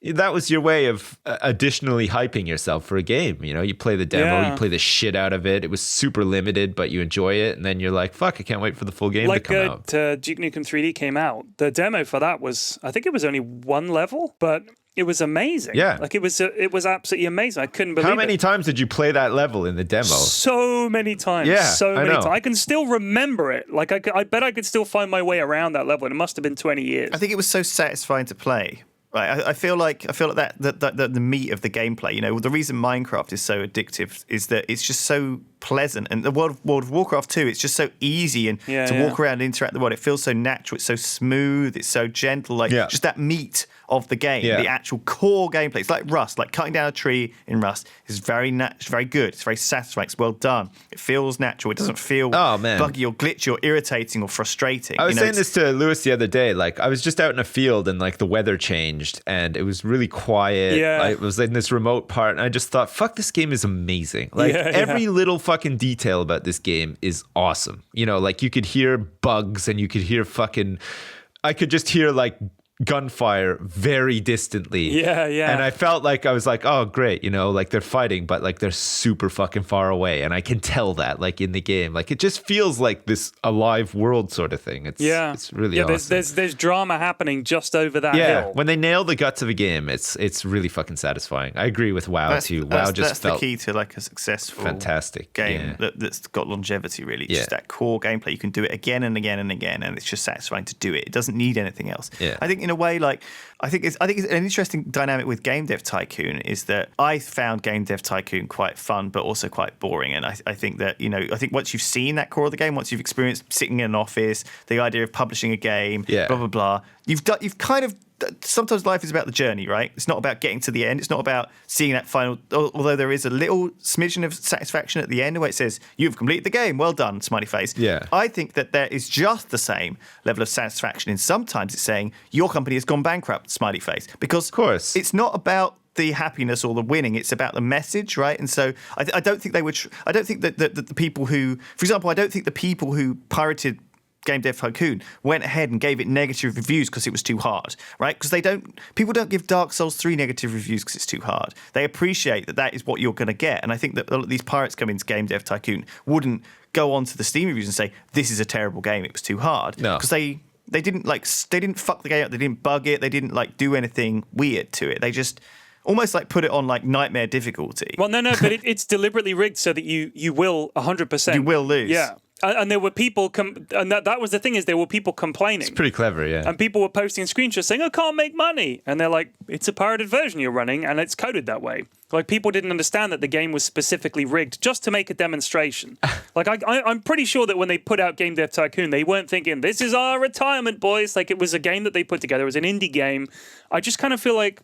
that was your way of additionally hyping yourself for a game. You know, you play the demo, you play the shit out of it. It was super limited, but you enjoy it, and then you're like, fuck, I can't wait for the full game to come out. Duke Nukem 3D came out. The demo for that was, I think it was only 1 level, but it was amazing. Yeah. Like it was absolutely amazing. I couldn't believe it. How many times did you play that level in the demo? So many times. Yeah, so many times. I I can still remember it. Like I bet I could still find my way around that level. And it must have been 20 years. I think it was so satisfying to play. Right, I feel like that the meat of the gameplay. You know, the reason Minecraft is so addictive is that it's just so pleasant, and the World of Warcraft 2, it's just so easy and to walk around and interact with the world. It feels so natural. It's so smooth. It's so gentle. Like just that meat of the game, the actual core gameplay. It's like Rust, like cutting down a tree in Rust is very good. It's very satisfying. It's well done. It feels natural. It doesn't feel buggy or glitchy or irritating or frustrating. I was saying this to Lewis the other day. Like I was just out in a field and like the weather changed and it was really quiet. I was in this remote part and I just thought, fuck, this game is amazing. Like every little fucking detail about this game is awesome. You know, like you could hear bugs and you could hear I could just hear like gunfire very distantly. Yeah. And I felt like I was like, oh, great, you know, like they're fighting, but like they're super fucking far away. And I can tell that like in the game. Like it just feels like this alive world sort of thing. It's really awesome. There's drama happening just over that hill. When they nail the guts of a game, it's really fucking satisfying. I agree with WoW too. WoW just felt the key to like a successful fantastic game that's got longevity, really. It's just that core gameplay. You can do it again and again and again, and it's just satisfying to do it. It doesn't need anything else. Yeah. I think in a way, like I think it's an interesting dynamic with Game Dev Tycoon is that I found Game Dev Tycoon quite fun, but also quite boring. And I think that, you know, I think once you've seen that core of the game, once you've experienced sitting in an office, the idea of publishing a game, blah blah blah, you've kind of. Sometimes life is about the journey, right? It's not about getting to the end. It's not about seeing that final. Although there is a little smidgen of satisfaction at the end where it says you've completed the game, well done, smiley face. Yeah. I think that there is just the same level of satisfaction. And sometimes it's saying your company has gone bankrupt, smiley face, because of course it's not about the happiness or the winning. It's about the message, right? And so I don't think they would. I don't think that the people who, for example, I don't think the people who pirated Game Dev Tycoon went ahead and gave it negative reviews because it was too hard, right? Because people don't give Dark Souls 3 negative reviews because it's too hard. They appreciate that is what you're going to get. And I think that these pirates coming into Game Dev Tycoon wouldn't go on to the Steam reviews and say, this is a terrible game, it was too hard. No. Because they didn't they didn't fuck the game up, they didn't bug it, they didn't like do anything weird to it. They just almost like put it on like nightmare difficulty. Well, no, but it's deliberately rigged so that you will 100%. You will lose. Yeah. And there were people, and that was the thing, is there were people complaining. It's pretty clever, yeah. And people were posting screenshots saying, I can't make money. And they're like, it's a pirated version you're running, and it's coded that way. Like, people didn't understand that the game was specifically rigged just to make a demonstration. Like, I'm pretty sure that when they put out Game Dev Tycoon, they weren't thinking, this is our retirement, boys. Like, it was a game that they put together. It was an indie game. I just kind of feel like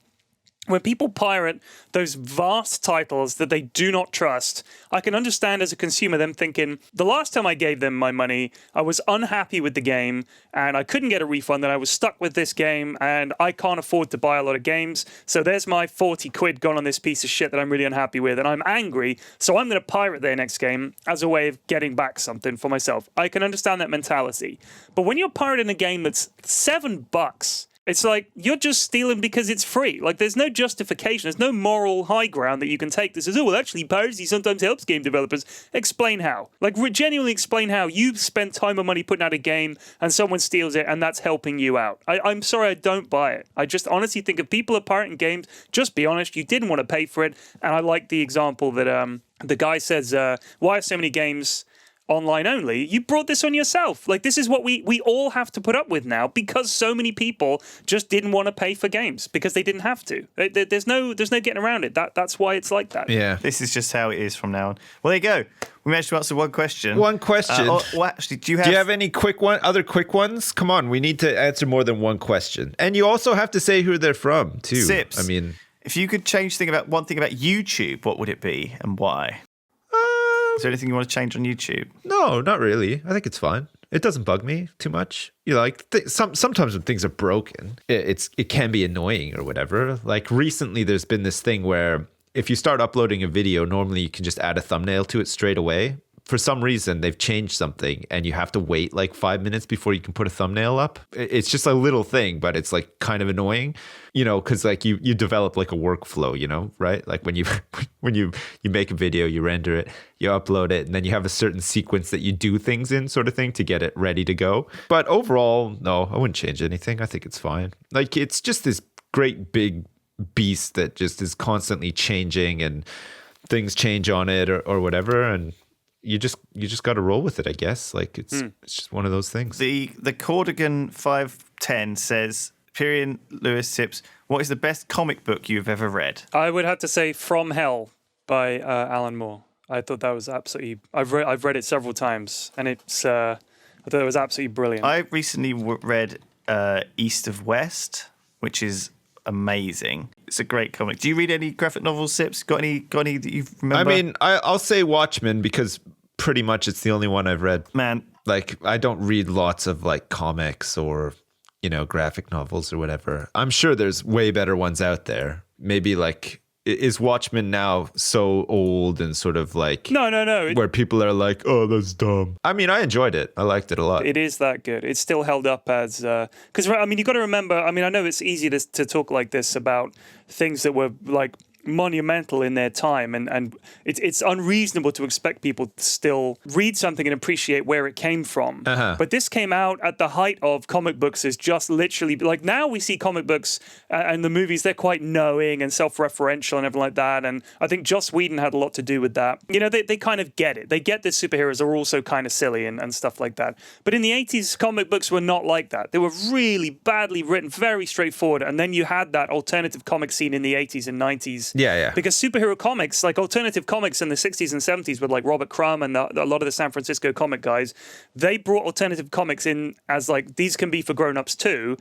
when people pirate those vast titles that they do not trust, I can understand as a consumer them thinking, the last time I gave them my money, I was unhappy with the game and I couldn't get a refund and I was stuck with this game and I can't afford to buy a lot of games. So there's my 40 quid gone on this piece of shit that I'm really unhappy with and I'm angry. So I'm going to pirate their next game as a way of getting back something for myself. I can understand that mentality. But when you're pirating a game that's $7, it's like, you're just stealing because it's free. Like, there's no justification. There's no moral high ground that you can take that says, oh, well, actually, piracy sometimes helps game developers. Explain how. Like, genuinely explain how you've spent time and money putting out a game and someone steals it and that's helping you out. I'm sorry, I don't buy it. I just honestly think if people are pirating games, just be honest. You didn't want to pay for it. And I like the example that the guy says, why are so many games online only? You brought this on yourself. Like, this is what we all have to put up with now because so many people just didn't want to pay for games because they didn't have to. There's no getting around it. That's why it's like that. Yeah. This is just how it is from now on. Well, there you go. We managed to answer one question. Actually, do you have any other quick ones? Come on, we need to answer more than one question. And you also have to say who they're from, too. Sips. I mean, if you could change one thing about YouTube, what would it be and why? Is there anything you want to change on YouTube? No, not really. I think it's fine. It doesn't bug me too much. You know, like sometimes when things are broken, it can be annoying or whatever. Like recently, there's been this thing where if you start uploading a video, normally you can just add a thumbnail to it straight away. For some reason, they've changed something and you have to wait like 5 minutes before you can put a thumbnail up. It's just a little thing, but it's like kind of annoying, you know, because like you develop like a workflow, you know, right? Like when you make a video, you render it, you upload it, and then you have a certain sequence that you do things in sort of thing to get it ready to go. But overall, no, I wouldn't change anything. I think it's fine. Like it's just this great big beast that just is constantly changing and things change on it or whatever. And you just got to roll with it, I guess. Like it's just one of those things. The Cordigan 510 says, Pyrian Lewis Sips, what is the best comic book you've ever read? I would have to say From Hell by Alan Moore. I thought that was absolutely. I've read it several times, and it's. I thought it was absolutely brilliant. I recently read East of West, which is amazing. It's a great comic. Do you read any graphic novels, Sips? Got any that you remember? I mean, I'll say Watchmen because pretty much it's the only one I've read. Man, like I don't read lots of like comics or, you know, graphic novels or whatever. I'm sure there's way better ones out there. Maybe like is Watchmen now so old and sort of like No. where people are like, oh, that's dumb? I mean, I enjoyed it. I liked it a lot. It is that good. It's still held up as because I mean, you got to remember. I mean, I know it's easy to talk like this about things that were like monumental in their time, and it's unreasonable to expect people to still read something and appreciate where it came from. But this came out at the height of comic books as just literally like now we see comic books and the movies, they're quite knowing and self-referential and everything like that, and I think Joss Whedon had a lot to do with that. You know, they kind of get it. They get that superheroes are also kind of silly and stuff like that. But in the 80s, comic books were not like that. They were really badly written, very straightforward, and then you had that alternative comic scene in the 80s and 90s. Yeah. Because superhero comics, like alternative comics in the 60s and 70s with like Robert Crumb and a lot of the San Francisco comic guys, they brought alternative comics in as like, these can be for grown-ups too.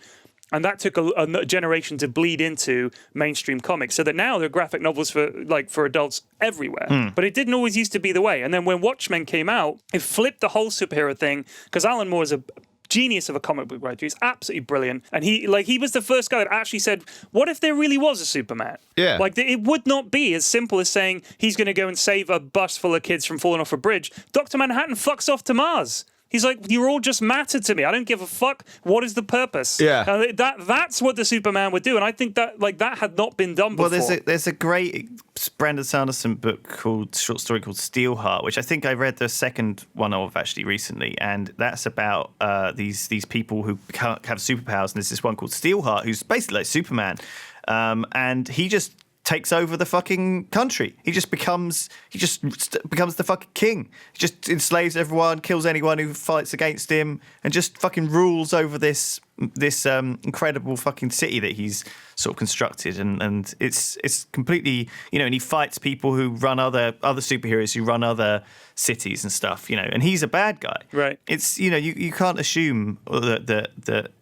And that took a generation to bleed into mainstream comics, so that now there are graphic novels for adults everywhere. But it didn't always used to be the way. And then when Watchmen came out, it flipped the whole superhero thing, because Alan Moore is a genius of a comic book writer. He's absolutely brilliant, and he was the first guy that actually said, what if there really was a Superman? Yeah, like it would not be as simple as saying he's going to go and save a bus full of kids from falling off a bridge. Dr. Manhattan fucks off to Mars. He's like, you're all just matter to me. I don't give a fuck. What is the purpose? Yeah, that's what the Superman would do, and I think that that had not been done before. Well, there's a great Brandon Sanderson book short story called Steelheart, which I think I read the second one of actually recently, and that's about these people who have superpowers. And there's this one called Steelheart, who's basically like Superman, and he just takes over the fucking country. He just becomes the fucking king. He just enslaves everyone, kills anyone who fights against him, and just fucking rules over this incredible fucking city that he's sort of constructed. And it's completely, you know, and he fights people who run other superheroes who run other cities and stuff, you know, and he's a bad guy. Right. It's, you know, you can't assume that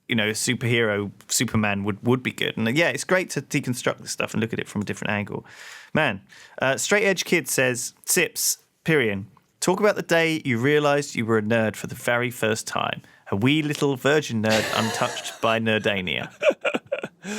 you know, a superhero, Superman would be good. And yeah, it's great to deconstruct this stuff and look at it from a different angle. Man, Straight Edge Kid says, Sips, Pyrian, talk about the day you realised you were a nerd for the very first time. A wee little virgin nerd untouched by nerdania.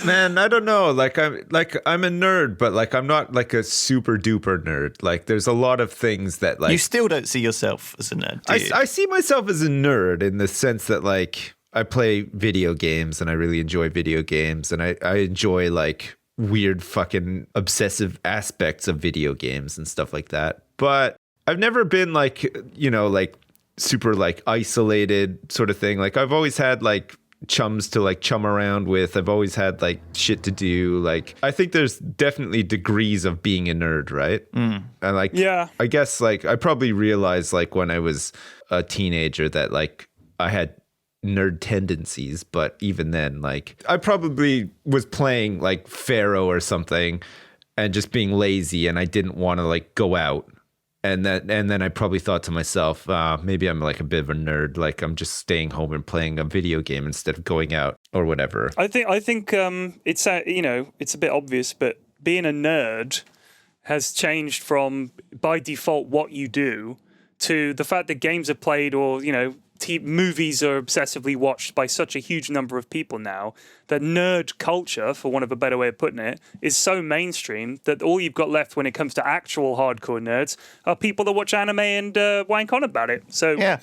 Man, I don't know. I'm a nerd, but like I'm not like a super duper nerd. Like there's a lot of things that like you still don't see yourself as a nerd. Do you? I see myself as a nerd in the sense that like I play video games and I really enjoy video games, and I enjoy like weird fucking obsessive aspects of video games and stuff like that. But I've never been like, you know, like super like isolated sort of thing. Like I've always had like chums to like chum around with. I've always had like shit to do. Like I think there's definitely degrees of being a nerd, right? And like, yeah, I guess like I probably realized like when I was a teenager that like I had nerd tendencies, but even then, like I probably was playing like Pharaoh or something and just being lazy, and I didn't want to like go out. And then I probably thought to myself, maybe I'm like a bit of a nerd. Like I'm just staying home and playing a video game instead of going out or whatever. I think it's you know, it's a bit obvious, but being a nerd has changed from by default what you do to the fact that games are played, or you know, movies are obsessively watched by such a huge number of people now that nerd culture, for want of a better way of putting it, is so mainstream that all you've got left when it comes to actual hardcore nerds are people that watch anime and wank on about it. So yeah.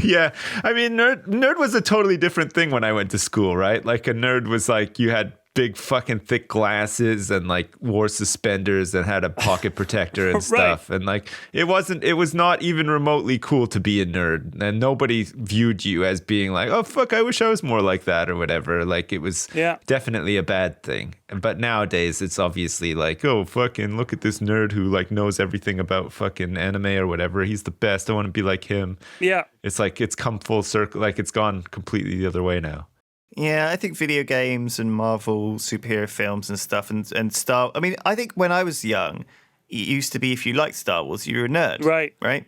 Yeah. I mean, nerd was a totally different thing when I went to school, right? Like a nerd was like you had big fucking thick glasses and like wore suspenders and had a pocket protector and stuff. Right. And like it was not even remotely cool to be a nerd, and nobody viewed you as being like, oh fuck, I wish I was more like that or whatever. Like it was definitely a bad thing. But nowadays it's obviously like, oh fucking look at this nerd who like knows everything about fucking anime or whatever. He's the best. I want to be like him. Yeah. It's like it's come full circle. Like it's gone completely the other way now. Yeah, I think video games and Marvel superhero films and stuff and Star... I mean, I think when I was young, it used to be if you liked Star Wars, you were a nerd. Right. Right?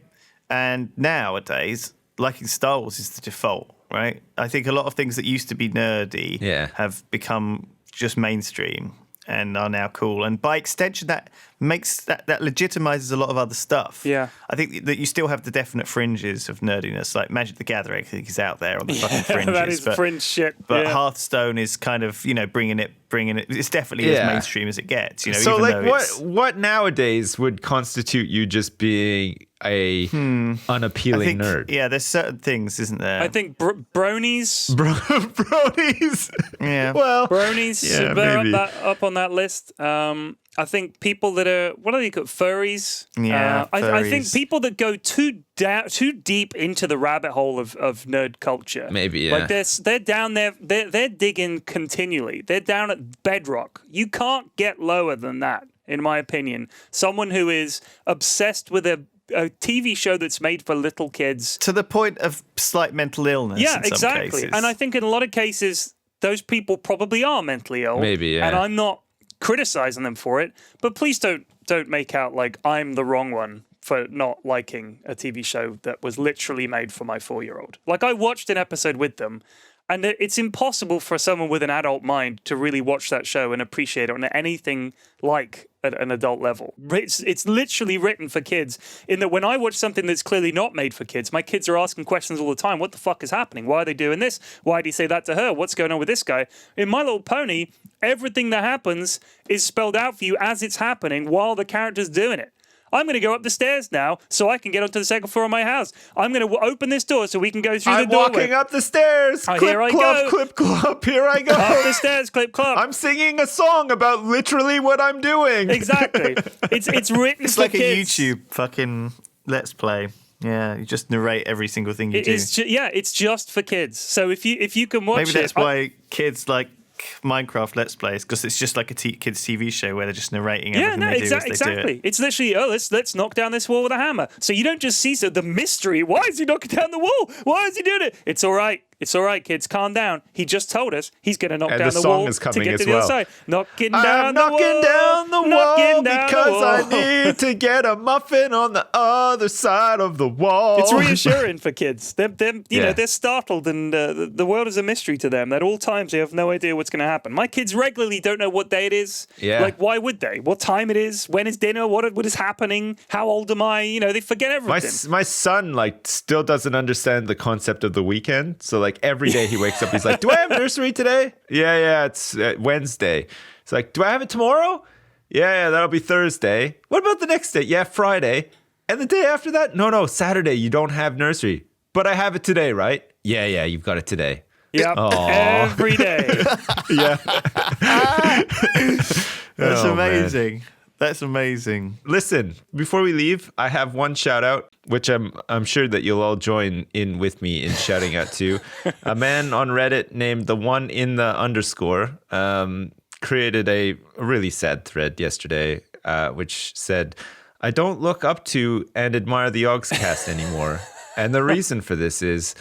And nowadays, liking Star Wars is the default, right? I think a lot of things that used to be nerdy have become just mainstream. and are now cool. And by extension, that makes that legitimizes a lot of other stuff. Yeah. I think that you still have the definite fringes of nerdiness, like Magic the Gathering. I think is out there on the fucking fringes. That is fringe shit. But Hearthstone is kind of, bringing it. It's definitely as mainstream as it gets. So, even like, what nowadays would constitute you just being a unappealing nerd? Yeah, there's certain things, isn't there? I think bronies. Bronies. Yeah. Well, bronies. Yeah, they're maybe. up on that list. I think people that are what do you call furries? Yeah, I think furries. people that go too deep into the rabbit hole of nerd culture. Maybe, yeah. Like they're down there. They're digging continually. They're down at bedrock. You can't get lower than that, in my opinion. Someone who is obsessed with a TV show that's made for little kids to the point of slight mental illness. Yeah, in some exactly. cases. And I think in a lot of cases, those people probably are mentally ill. Maybe, yeah. And I'm not criticizing them for it, but please don't make out like I'm the wrong one for not liking a TV show that was literally made for my 4-year-old. Like, I watched an episode with them, and it's impossible for someone with an adult mind to really watch that show and appreciate it on anything like at an adult level. It's literally written for kids, in that when I watch something that's clearly not made for kids, my kids are asking questions all the time. What the fuck is happening? Why are they doing this? Why did he say that to her? What's going on with this guy? In My Little Pony, everything that happens is spelled out for you as it's happening while the character's doing it. I'm going to go up the stairs now so I can get onto the second floor of my house. I'm going to open this door so we can go through the doorway. I'm walking up the stairs. Clip, here I clop, go. clip, clop. Here I go. Up the stairs, clip, clop. I'm singing a song about literally what I'm doing. Exactly. It's written it's for like kids. a YouTube fucking Let's Play. Yeah, you just narrate every single thing you do. It's just for kids. So if you can watch Maybe that's why kids like Minecraft Let's Plays, because it's just like a kids TV show where they're just narrating everything they do as they do exactly. it. It's literally, let's knock down this wall with a hammer. So you don't just see the mystery. Why is he knocking down the wall? Why is he doing it? It's all right. It's all right, kids. Calm down. He just told us he's going to knock down the song wall is to coming get as to the well. other side. Knocking I'm down the knocking wall. down the wall Knocking down because the wall. I need to get a muffin on the other side of the wall. It's reassuring for kids. They're Yeah. they're startled, and the world is a mystery to them. At all times, they have no idea what's going to happen. My kids regularly don't know what day it is. Yeah. Like, why would they? What time it is? When is dinner? What is happening? How old am I? They forget everything. My son still doesn't understand the concept of the weekend. So every day he wakes up, he's like, "Do I have nursery today?" Yeah, it's Wednesday. It's like, "Do I have it tomorrow?" Yeah, that'll be Thursday. What about the next day? Yeah, Friday. And the day after that? No, Saturday. You don't have nursery, but I have it today, right? Yeah, you've got it today. Yep, every day. Yeah, That's Oh, amazing. That's amazing. Listen, before we leave, I have one shout out, which I'm sure that you'll all join in with me in shouting out to. A man on Reddit named the one in the underscore created a really sad thread yesterday, which said, "I don't look up to and admire the Ogscast anymore. And the reason for this is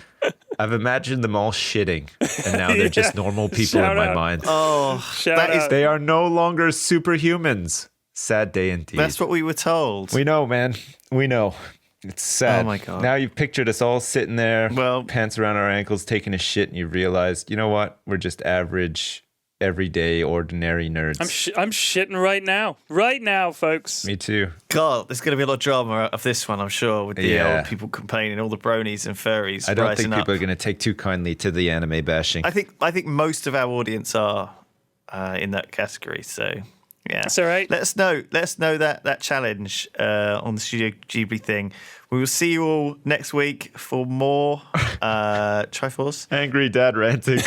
I've imagined them all shitting, and now they're just normal people Shout in my out. mind. Oh, Shout out. They are no longer superhumans. Sad day indeed." that's what we were told. We know, man. We know. It's sad. Oh my God. Now you've pictured us all sitting there, Well- pants around our ankles, taking a shit, and you realize, you know what? We're just average, everyday, ordinary nerds. I'm shitting right now, folks. Me too. God, there's going to be a lot of drama of this one, I'm sure, with the Yeah. old people complaining, all the bronies and furries I don't rising think people up. are going to take too kindly to the anime bashing. I think most of our audience are in that category. So yeah, That's all right. Let us know that challenge on the Studio Ghibli thing. We will see you all next week for more Triforce. Angry dad ranting.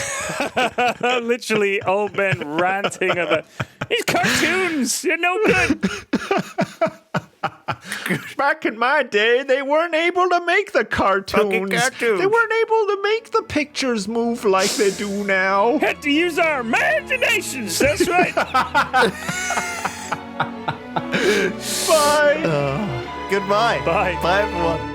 Literally, old men ranting about these cartoons. You're no good. Back in my day, they weren't able to make the cartoons. cartoons. They weren't able to make the pictures move like they do now. Had to use our imaginations. That's right. Bye. Goodbye. Bye. Bye, everyone.